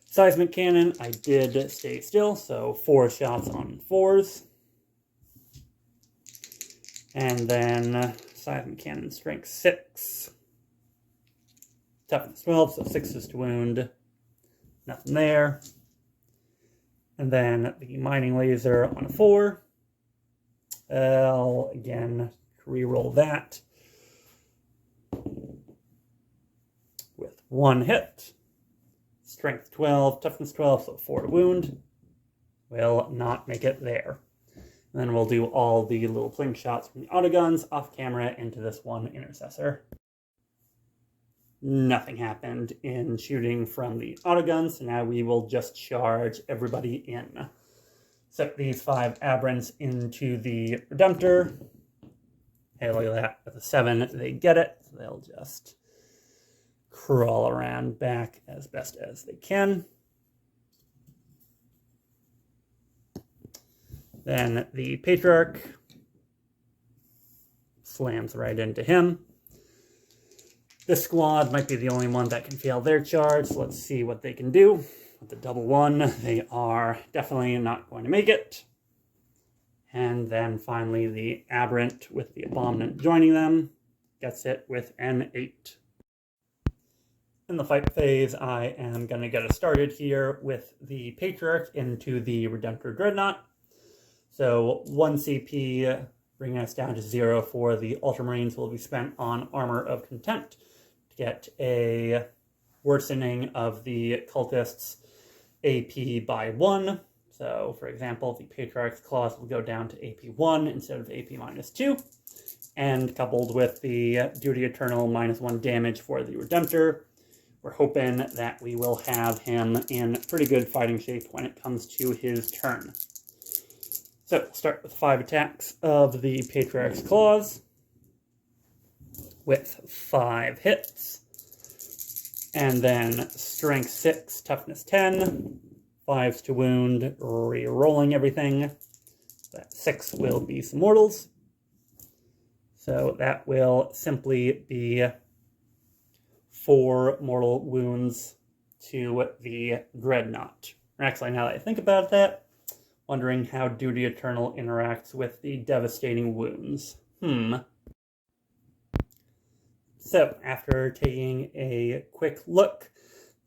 seismic cannon, I did stay still, so 4 shots on 4s. And then seismic cannon strength 6. Toughness 12, so 6s to wound. Nothing there. And then the mining laser on a 4. I'll again re-roll that with 1 hit. Strength 12, toughness 12, so 4 to wound. Will not make it there. And then we'll do all the little plink shots from the autoguns off camera into this one intercessor. Nothing happened in shooting from the autoguns, so now we will just charge everybody in. Set these 5 Aberrants into the Redemptor. Hey, look at that. With a 7, they get it. So they'll just crawl around back as best as they can. Then the Patriarch slams right into him. This squad might be the only one that can fail their charge, so let's see what they can do. with the double 1, they are definitely not going to make it. And then finally the Aberrant with the Abominant joining them gets it with an 8. In the fight phase, I am going to get us started here with the Patriarch into the Redemptor Dreadnought. So 1 CP, bringing us down to 0 for the Ultramarines, will be spent on Armor of Contempt to get a worsening of the Cultists' AP by 1. So, for example, the Patriarch's Claws will go down to AP 1 instead of AP minus 2. And coupled with the Duty Eternal minus 1 damage for the Redemptor, we're hoping that we will have him in pretty good fighting shape when it comes to his turn. So, we'll start with 5 attacks of the Patriarch's Claws with 5 hits. And then Strength 6, Toughness 10, 5s to wound, re-rolling everything. That 6 will be some mortals. So that will simply be 4 mortal wounds to the Dreadnought. Actually, now that I think about that, wondering how Duty Eternal interacts with the devastating wounds. So, after taking a quick look,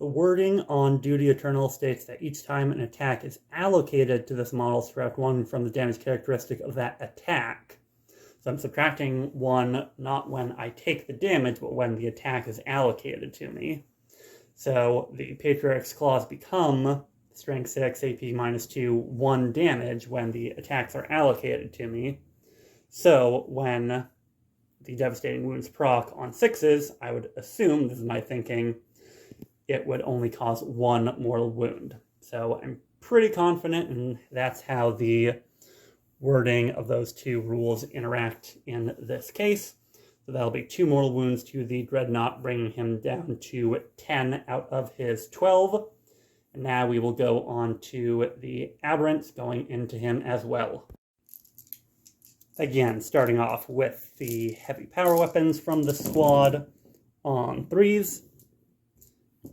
the wording on Duty Eternal states that each time an attack is allocated to this model, subtract 1 from the damage characteristic of that attack. So I'm subtracting 1 not when I take the damage, but when the attack is allocated to me. So the Patriarch's Claws become Strength 6, AP minus 2, 1 damage when the attacks are allocated to me. So when the Devastating Wounds proc on 6s, I would assume, this is my thinking, it would only cause 1 mortal wound. So I'm pretty confident, and that's how the wording of those 2 rules interact in this case. So that'll be 2 mortal wounds to the Dreadnought, bringing him down to 10 out of his 12. And now we will go on to the Aberrants, going into him as well. Again, starting off with the heavy power weapons from the squad on 3s.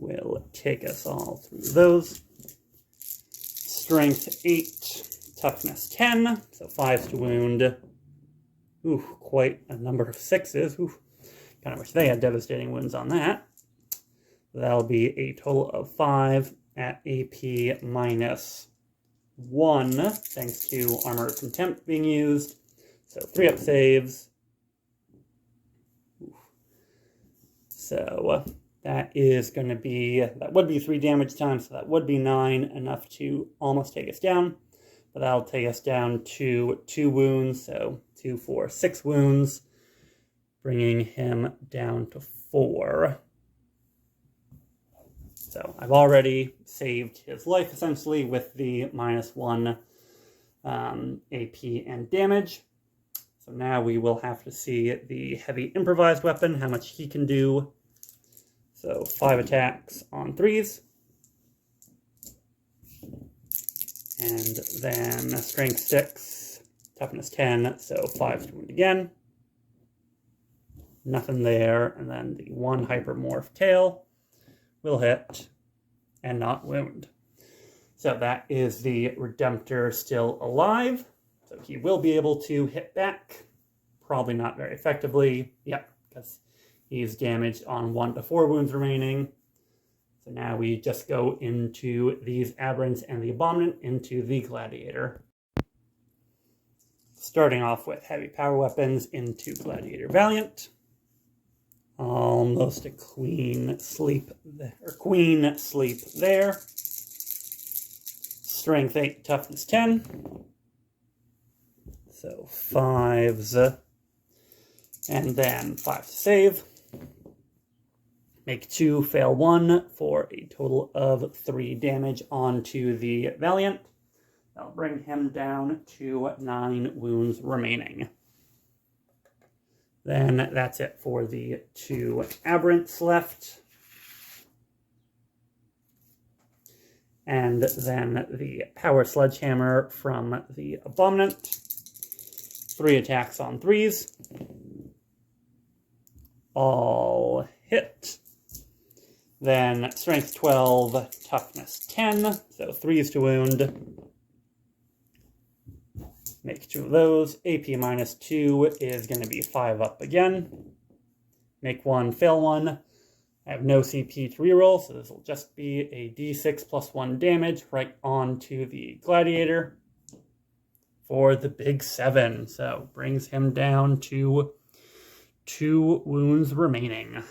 We'll take us all through those. Strength 8, Toughness 10, so 5s to wound. Ooh, quite a number of 6s. Ooh, kind of wish they had devastating wounds on that. That'll be a total of 5 at AP minus 1, thanks to Armor of Contempt being used. So 3-up saves. Ooh. So that is going to be, that would be 3 damage times, so that would be 9, enough to almost take us down. But that'll take us down to 2 wounds, so 2, 4, 6 wounds, bringing him down to 4. So I've already saved his life, essentially, with the minus 1 AP and damage. So now we will have to see the heavy improvised weapon, how much he can do. So 5 attacks on 3s. And then Strength 6, Toughness 10, so 5s to wound again. Nothing there. And then the 1 Hypermorph Tail will hit and not wound. So that is the Redemptor still alive. So he will be able to hit back. Probably not very effectively. Yep, because he's damaged on 1 to 4 wounds remaining. So now we just go into these Aberrants and the Abominant into the Gladiator. Starting off with heavy power weapons into Gladiator Valiant. Almost a queen sleep there. Strength 8, Toughness 10. So 5s. And then 5 to save. Make 2, fail 1 for a total of 3 damage onto the Valiant. That'll bring him down to 9 wounds remaining. Then that's it for the 2 Aberrants left. And then the Power Sledgehammer from the Abominant. 3 attacks on 3s. All hit. Then strength 12, toughness 10, so 3s to wound. Make 2 of those. AP minus 2 is going to be 5 up again. Make 1, fail 1. I have no CP to reroll, so this will just be a d6 plus 1 damage right onto the gladiator for the big 7. So brings him down to 2 wounds remaining.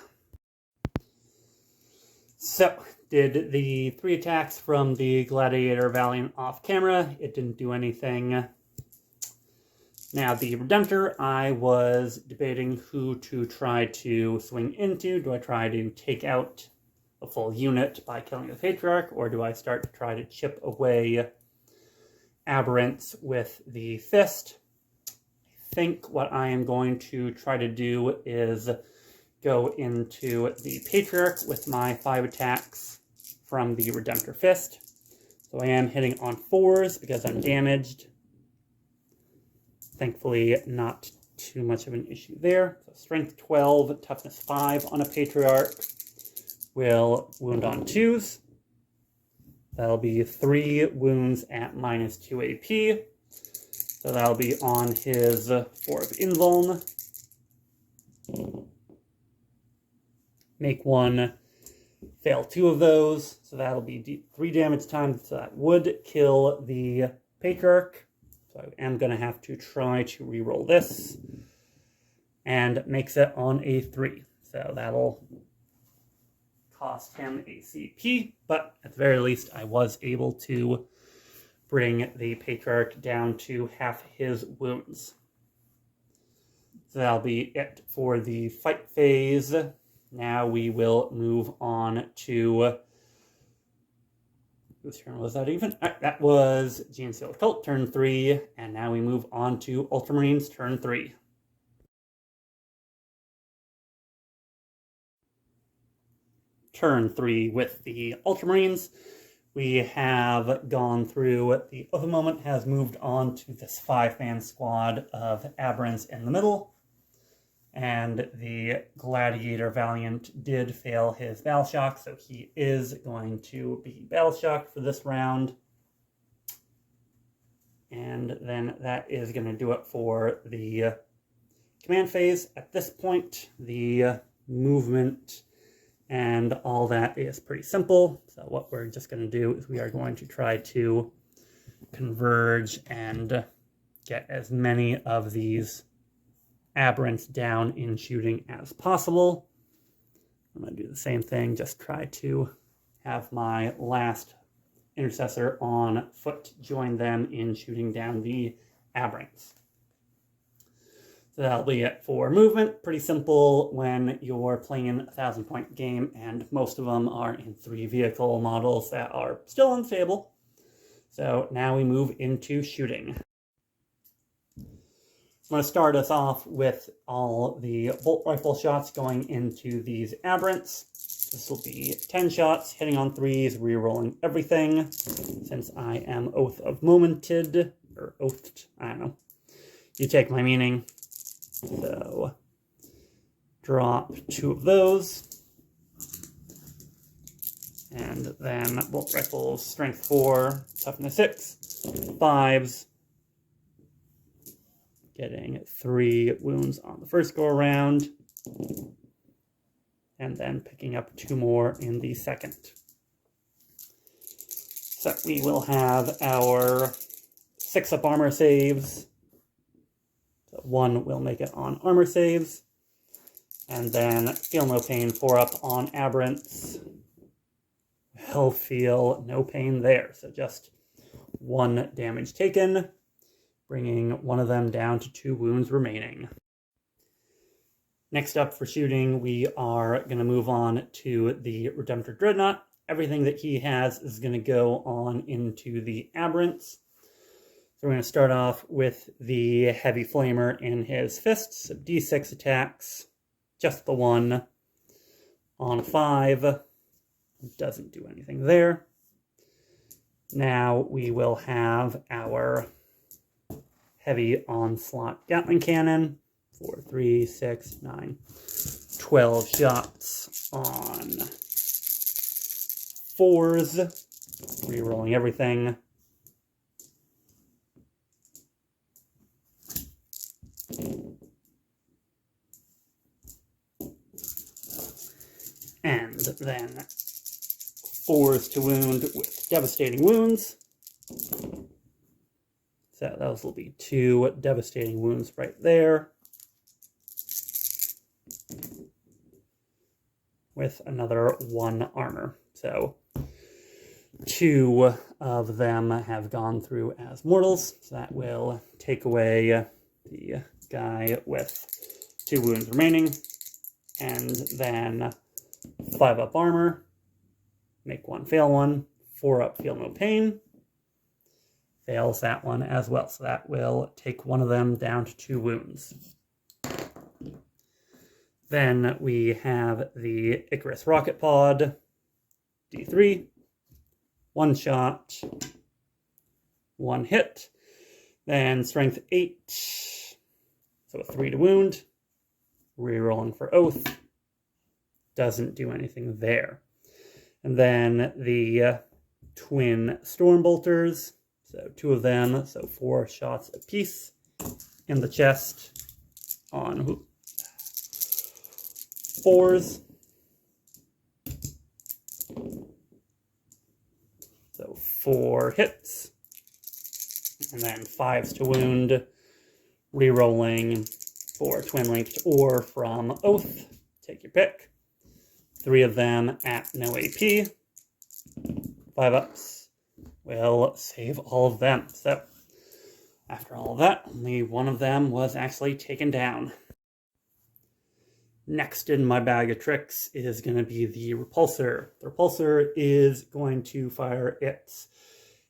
So, did the 3 attacks from the Gladiator Valiant off camera. It didn't do anything. Now, the Redemptor, I was debating who to try to swing into. Do I try to take out a full unit by killing the Patriarch, or do I start to try to chip away aberrants with the Fist? I think what I am going to try to do is go into the Patriarch with my 5 attacks from the Redemptor Fist. So I am hitting on 4s because I'm damaged. Thankfully, not too much of an issue there. So strength 12, toughness 5 on a Patriarch will wound on 2s. That'll be 3 wounds at minus 2 AP. So that'll be on his 4 of Invuln. Make 1, fail 2 of those, so that'll be 3 damage times. So that would kill the Patriarch. So I am going to have to try to reroll this. And makes it on a 3. So that'll cost him a CP, but at the very least I was able to bring the Patriarch down to half his wounds. So that'll be it for the fight phase. Now we will move on to... whose turn was that even? That was Genestealer Cult, turn 3. And now we move on to Ultramarines, turn 3. Turn 3 with the Ultramarines. We have gone through... the Oath of Moment has moved on to this 5-man squad of aberrants in the middle. And the Gladiator Valiant did fail his Battle Shock, so he is going to be Battle Shocked for this round. And then that is going to do it for the command phase. At this point, the movement and all that is pretty simple. So what we're just going to do is we are going to try to converge and get as many of these aberrants down in shooting as possible. I'm going to do the same thing, just try to have my last intercessor on foot join them in shooting down the aberrants. So that'll be it for movement. Pretty simple when you're playing a 1,000-point game, and most of them are in 3 vehicle models that are still unstable. So now we move into shooting. I'm going to start us off with all the bolt rifle shots going into these aberrants. This will be 10 shots, hitting on 3s, re-rolling everything. Since I am Oath of Momented, or Oathed, I don't know. You take my meaning. So, drop 2 of those. And then bolt rifles, strength 4, toughness 6, 5s. Getting 3 wounds on the first go around, and then picking up 2 more in the second. So we will have our 6 up armor saves. So 1 will make it on armor saves, and then feel no pain 4 up on aberrants. Will feel no pain there, so just 1 damage taken, bringing one of them down to 2 wounds remaining. Next up for shooting, we are going to move on to the Redemptor Dreadnought. Everything that he has is going to go on into the aberrants. So we're going to start off with the Heavy Flamer in his fists. So D6 attacks, just the 1 on 5. Doesn't do anything there. Now we will have our Heavy Onslaught Gatling Cannon. 4, 3, 6, 9, 12 shots on 4s, rerolling everything. And then 4s to wound with devastating wounds. So those will be 2 devastating wounds right there. With another 1 armor. So 2 of them have gone through as mortals. So that will take away the guy with 2 wounds remaining. And then 5 up armor. Make 1 fail 1. 4 up feel no pain. Fails that one as well. So that will take 1 of them down to 2 wounds. Then we have the Icarus Rocket Pod, D3, 1 shot, 1 hit, then strength 8, so a 3 to wound, rerolling for Oath, doesn't do anything there. And then the twin Stormbolters, so 2 of them, so 4 shots apiece in the chest on 4s. So 4 hits. And then 5s to wound. Rerolling for twin linked or from Oath. Take your pick. 3 of them at no AP. 5 ups will save all of them. So after all of that, only 1 of them was actually taken down. Next in my bag of tricks is going to be the Repulsor. The Repulsor is going to fire its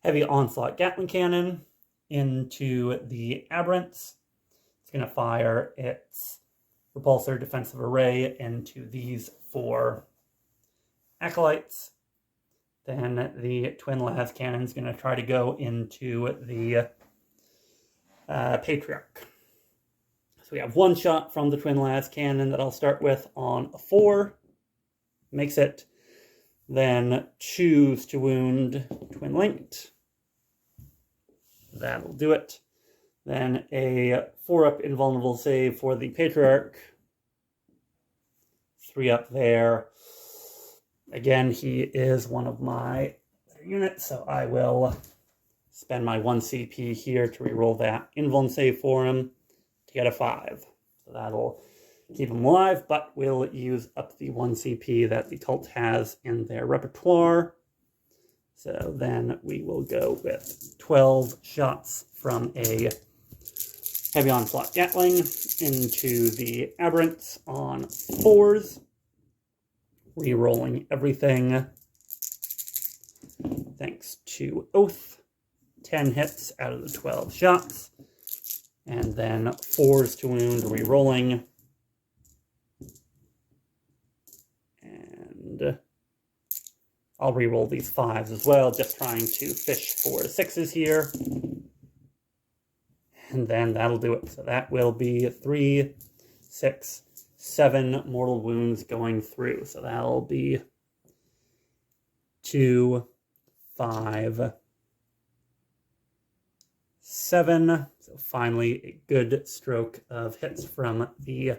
heavy onslaught Gatling cannon into the Aberrants. It's going to fire its Repulsor defensive array into these 4 Acolytes. Then the twin las cannon is going to try to go into the Patriarch. So we have 1 shot from the twin las cannon that I'll start with on a 4. Makes it. Then choose to wound twin linked. That'll do it. Then a 4-up invulnerable save for the Patriarch. 3 up there. Again, he is one of my better units, so I will spend my 1 CP here to reroll that invuln save for him. Get a 5. So that'll keep him alive, but we'll use up the 1 CP that the cult has in their repertoire. So then we will go with 12 shots from a heavy onslaught Gatling into the Aberrants on 4s. Rerolling everything. Thanks to Oath. 10 hits out of the 12 shots. And then 4s to wound, rerolling. And I'll reroll these 5s as well, just trying to fish for 6s here. And then that'll do it. So that will be 3, 6, 7 mortal wounds going through. So that'll be 2, 5, 7. So finally, a good stroke of hits from the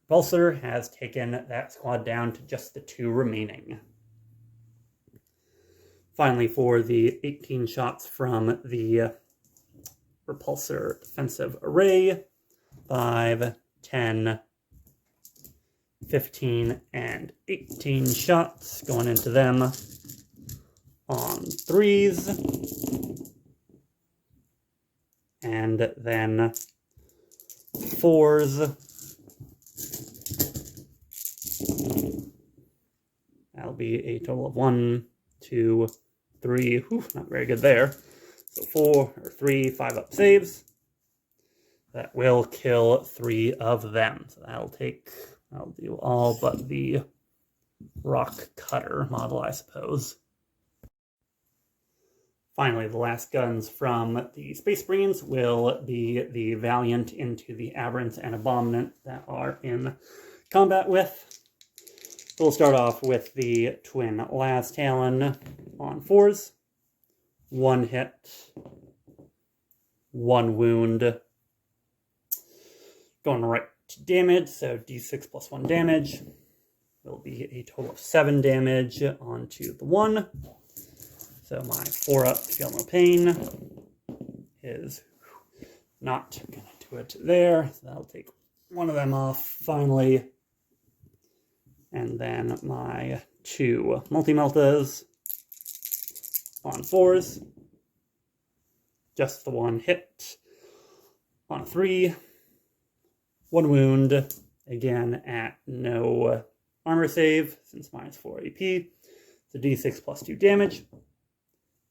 Repulsor has taken that squad down to just the 2 remaining. Finally, for the 18 shots from the Repulsor defensive array, 5, 10, 15, and 18 shots going into them on 3s. And then 4s. That'll be a total of 1, 2, 3. Whew, not very good there. So 4 or 3 5-up saves. That will kill 3 of them. So that'll do all but the rock cutter model, I suppose. Finally, the last guns from the Space Marines will be the Valiant into the Aberrants and Abominant that are in combat with. So we'll start off with the twin las talon on 4s. 1 hit, 1 wound. Going right to damage, so d6 plus 1 damage. Will be a total of 7 damage onto the 1. So my 4-up Feel No Pain is not going to do it there. So that'll take one of them off finally. And then my 2 multi-meltas on 4s. Just the 1 hit on a 3. 1 wound, again at no armor save, since mine's 4 AP. So d6 plus 2 damage.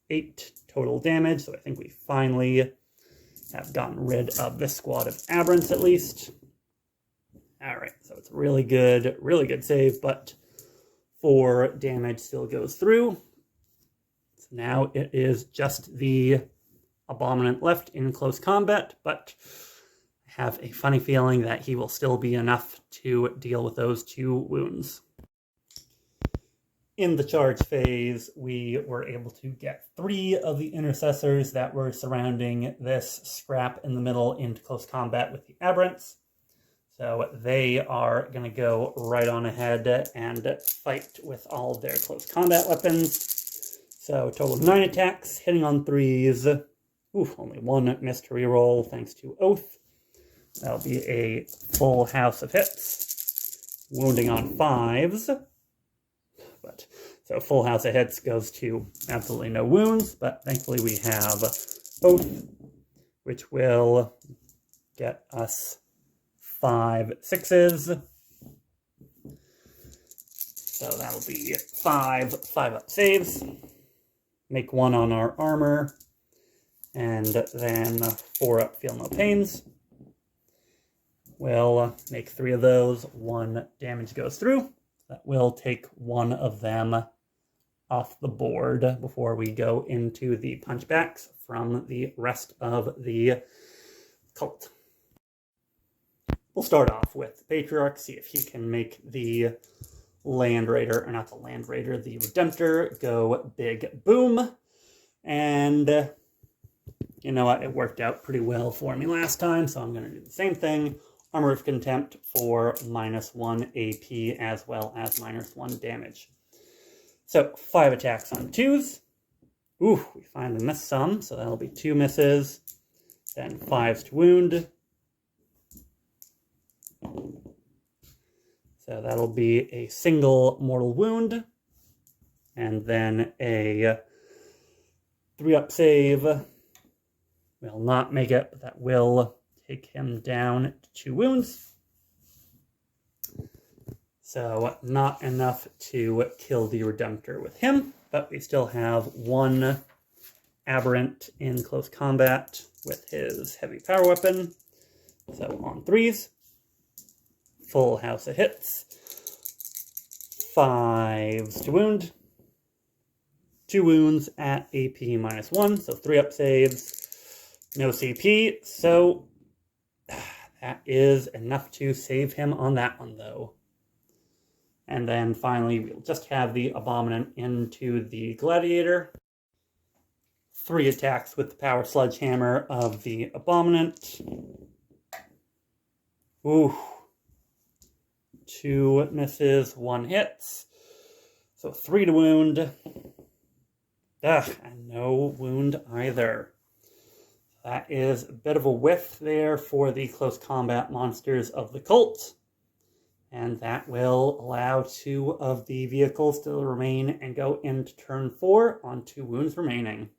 8 total damage, so I think we finally have gotten rid of this squad of aberrants at least. Alright, so it's really good save, but 4 damage still goes through. So now it is just the Abominant left in close combat, but I have a funny feeling that he will still be enough to deal with those 2 wounds. In the charge phase, we were able to get 3 of the intercessors that were surrounding this scrap in the middle into close combat with the aberrants. So they are going to go right on ahead and fight with all of their close combat weapons. So total of 9 attacks, hitting on 3s. Ooh, only 1 missed to reroll thanks to Oath. That'll be a full house of hits. Wounding on 5s. But so full house of hits goes to absolutely no wounds, but thankfully we have Oath, which will get us 5 6s. So that'll be 5 5-up saves. Make 1 on our armor, and then 4-up Feel No Pains. We'll make 3 of those. 1 damage goes through. That will take 1 of them off the board before we go into the punchbacks from the rest of the cult. We'll start off with the Patriarch, see if he can make the Land Raider, or not the Land Raider, the Redemptor go big boom. And you know what, it worked out pretty well for me last time, so I'm going to do the same thing. Armor of Contempt for -1 AP as well as -1 damage. So 5 attacks on 2s. Ooh, we finally missed some, so that'll be 2 misses. Then 5s to wound. So that'll be a single mortal wound. And then a 3-up save. Will not make it, but that will take him down to 2 wounds. So not enough to kill the Redemptor with him, but we still have 1 aberrant in close combat with his heavy power weapon. So on 3s, full house of hits, 5s to wound, 2 wounds at AP -1, so 3-up saves, no CP, so that is enough to save him on that one, though. And then finally, we'll just have the Abominant into the Gladiator. 3 attacks with the Power Sledgehammer of the Abominant. Ooh. 2 misses, 1 hits. So 3 to wound. And no wound either. That is a bit of a whiff there for the close combat monsters of the cult. And that will allow 2 of the vehicles to remain and go into turn 4 on 2 wounds remaining.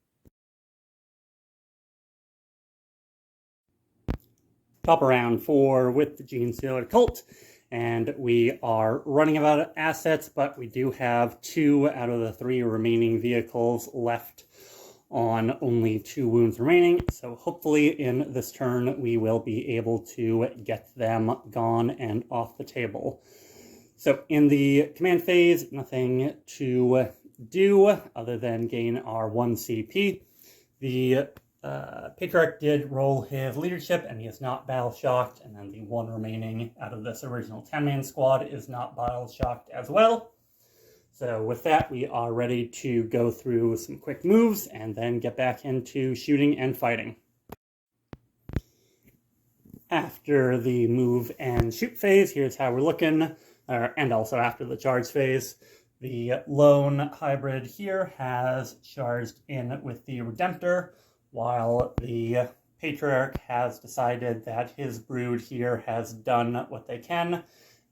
Top of round 4 with the Genestealer Cult. And we are running out of assets, but we do have 2 out of the 3 remaining vehicles left on only 2 wounds remaining. So hopefully in this turn we will be able to get them gone and off the table. So in the command phase, nothing to do other than gain our 1 CP. The Patriarch did roll his leadership, and he is not battle-shocked, and then the one remaining out of this original 10-man squad is not battle-shocked as well. So with that, we are ready to go through some quick moves, and then get back into shooting and fighting. After the move and shoot phase, here's how we're looking, and also after the charge phase. The lone hybrid here has charged in with the Redemptor, while the Patriarch has decided that his brood here has done what they can,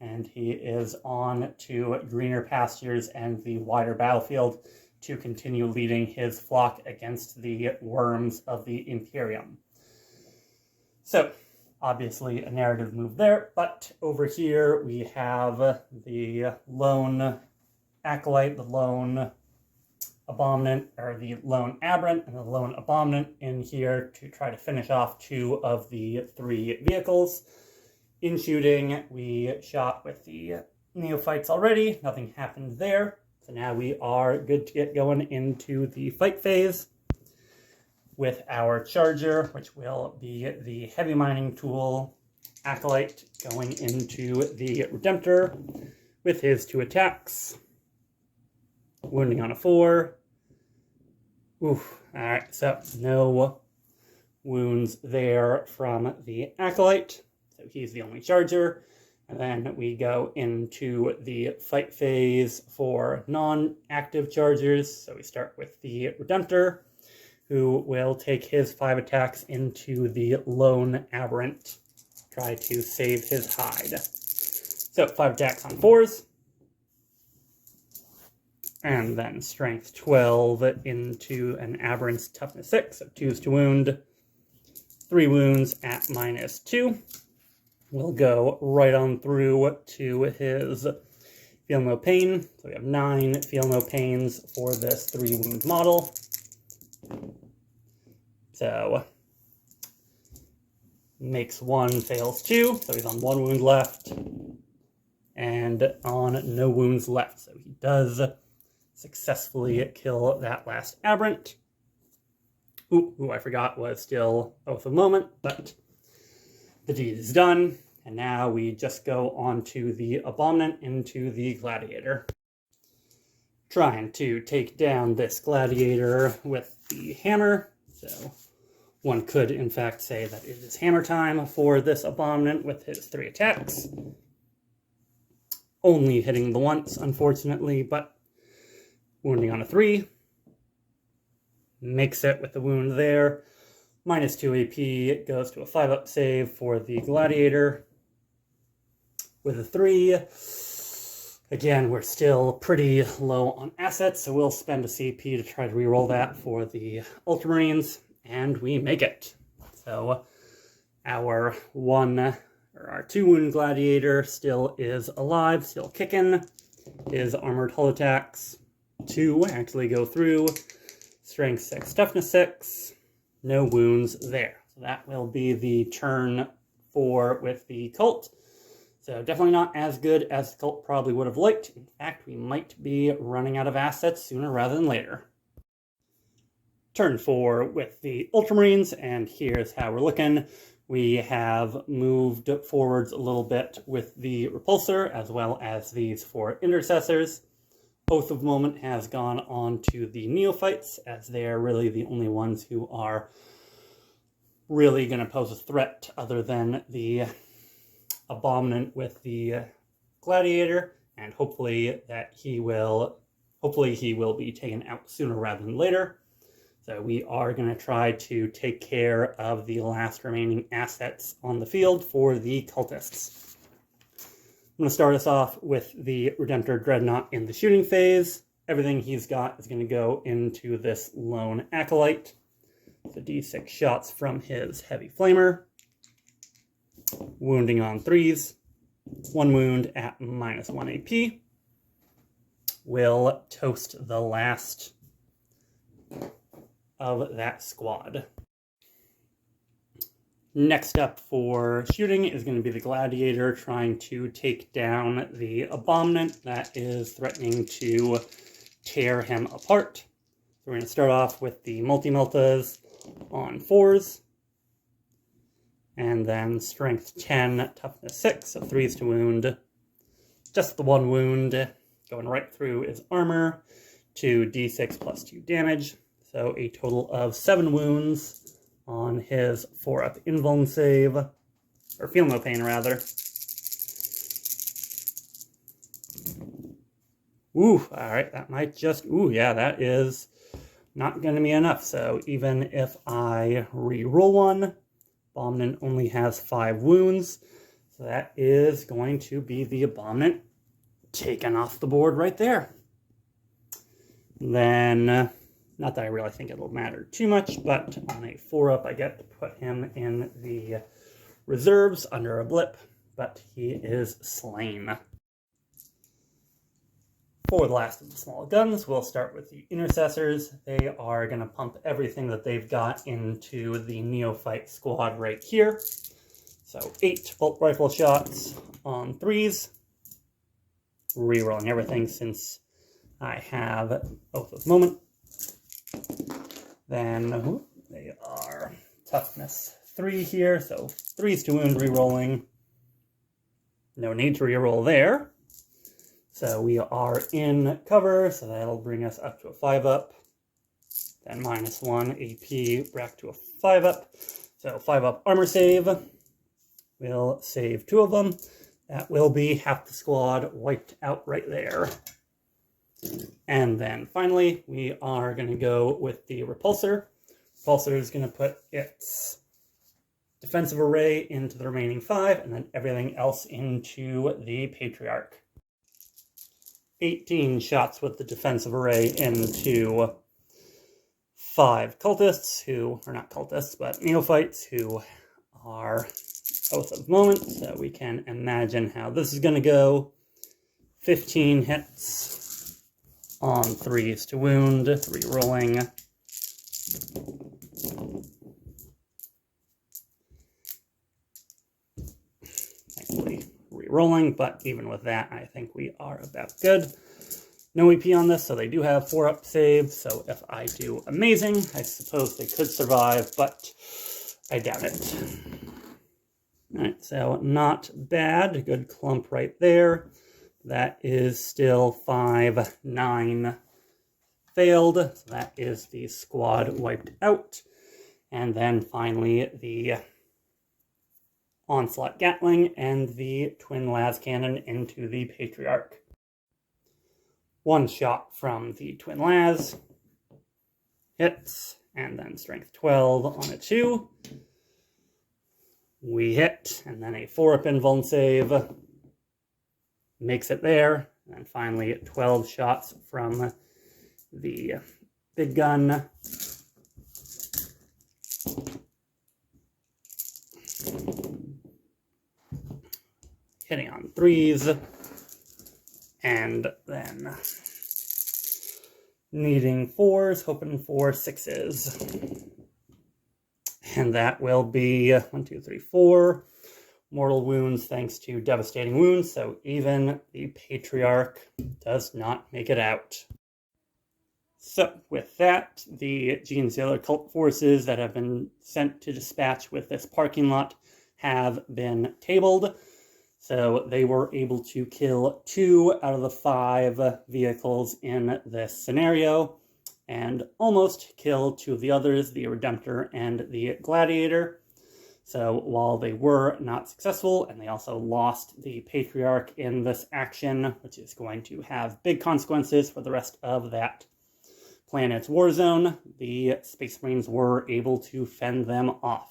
and he is on to greener pastures and the wider battlefield to continue leading his flock against the worms of the Imperium. So, obviously a narrative move there, but over here we have the lone acolyte, the lone abominant, or the lone aberrant and the lone abominant in here to try to finish off 2 of the 3 vehicles. In shooting, we shot with the neophytes already. Nothing happened there. So now we are good to get going into the fight phase with our charger, which will be the heavy mining tool acolyte going into the Redemptor with his 2 attacks. Wounding on a 4. Oof. Alright, so no wounds there from the acolyte. So he's the only charger. And then we go into the fight phase for non-active chargers. So we start with the Redemptor, who will take his 5 attacks into the lone aberrant. Try to save his hide. So 5 attacks on 4s. And then strength 12 into an aberrant's toughness 6, so 2s to wound. 3 wounds at -2. We'll go right on through to his feel no pain. So we have 9 feel no pains for this 3 wound model. So makes 1, fails 2, so he's on 1 wound left. And on no wounds left, so he does successfully kill that last aberrant. Who I forgot was still Oath of Moment, but the deed is done. And now we just go on to the Abominant into the Gladiator. Trying to take down this Gladiator with the hammer. So one could in fact say that it is hammer time for this Abominant with his 3 attacks. Only hitting the once, unfortunately, but wounding on a 3. Makes it with the wound there. -2 AP, it goes to a 5-up save for the Gladiator. With a 3. Again, we're still pretty low on assets, so we'll spend a CP to try to reroll that for the Ultramarines, and we make it. So our 2 wound Gladiator still is alive, still kicking. His armored hull attacks 2 actually go through. Strength 6, toughness 6. No wounds there. So that will be the turn 4 with the cult. So definitely not as good as the cult probably would have liked. In fact, we might be running out of assets sooner rather than later. Turn 4 with the Ultramarines, and here's how we're looking. We have moved forwards a little bit with the Repulsor, as well as these 4 Intercessors. Oath of Moment has gone on to the Neophytes, as they are really the only ones who are really going to pose a threat other than the Abominant with the Gladiator, and hopefully he will be taken out sooner rather than later. So we are going to try to take care of the last remaining assets on the field for the cultists. I'm going to start us off with the Redemptor Dreadnought in the shooting phase. Everything he's got is going to go into this lone acolyte. So D6 shots from his heavy flamer. Wounding on 3s. 1 wound at -1 AP. Will toast the last of that squad. Next up for shooting is going to be the Gladiator trying to take down the Abominant that is threatening to tear him apart. So we're going to start off with the Multi-Meltas. on 4s. And then strength 10, toughness 6, so 3s to wound. Just the 1 wound, going right through his armor to d6 plus 2 damage. So a total of 7 wounds on his 4-up invuln save, or feel no pain rather. Ooh, alright, that might just, ooh, yeah, that is not going to be enough. So even if I re-roll one, Abominant only has 5 wounds. So that is going to be the Abominant taken off the board right there. Then, not that I really think it'll matter too much, but on a 4-up I get to put him in the reserves under a blip, but he is slain. For the last of the small guns, we'll start with the Intercessors. They are going to pump everything that they've got into the Neophyte squad right here. So 8 bolt rifle shots on 3s. Rerolling everything since I have Oath of Moment. Then they are toughness 3 here, so 3s to wound rerolling. No need to reroll there. So we are in cover, so that'll bring us up to a 5-up. Then -1 AP back to a 5-up. So 5-up armor save. We'll save 2 of them. That will be half the squad wiped out right there. And then finally, we are going to go with the Repulsor. Repulsor is going to put its defensive array into the remaining 5, and then everything else into the Patriarch. 18 shots with the defensive array into 5 cultists who are not cultists, but neophytes who are Oath of Moment. So we can imagine how this is going to go. 15 hits on 3s to wound, 3 rolling. Thankfully, re-rolling, but even with that, I think we are about good. No EP on this, so they do have 4-up saves, so if I do amazing, I suppose they could survive, but I doubt it. Alright, so not bad. A good clump right there. That is still 5, 9 failed. So that is the squad wiped out. And then finally the Onslaught Gatling and the Twin Las Cannon into the Patriarch. 1 shot from the Twin Las. Hits. And then strength 12 on a 2. We hit. And then a 4-up invuln save. Makes it there. And then finally 12 shots from the big gun. Hitting on 3s. And then needing 4s, hoping for 6s. And that will be 1, 2, 3, 4 mortal wounds thanks to devastating wounds. So even the Patriarch does not make it out. So with that, the Genestealer Cult forces that have been sent to dispatch with this parking lot have been tabled. So they were able to kill 2 out of the 5 vehicles in this scenario and almost kill 2 of the others, the Redemptor and the Gladiator. So while they were not successful, and they also lost the Patriarch in this action, which is going to have big consequences for the rest of that planet's war zone, the Space Marines were able to fend them off.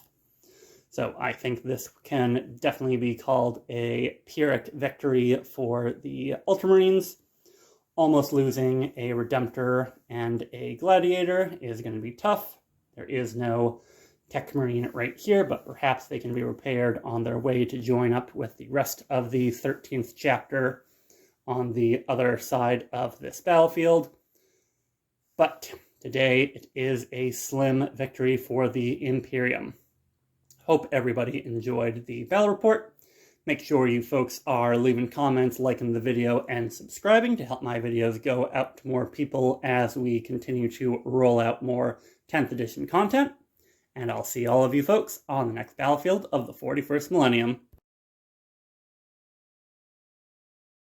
So I think this can definitely be called a Pyrrhic victory for the Ultramarines. Almost losing a Redemptor and a Gladiator is going to be tough. There is no Tech Marine right here, but perhaps they can be repaired on their way to join up with the rest of the 13th chapter on the other side of this battlefield. But today it is a slim victory for the Imperium. Hope everybody enjoyed the battle report. Make sure you folks are leaving comments, liking the video, and subscribing to help my videos go out to more people as we continue to roll out more 10th edition content. and I'll see all of you folks on the next battlefield of the 41st millennium.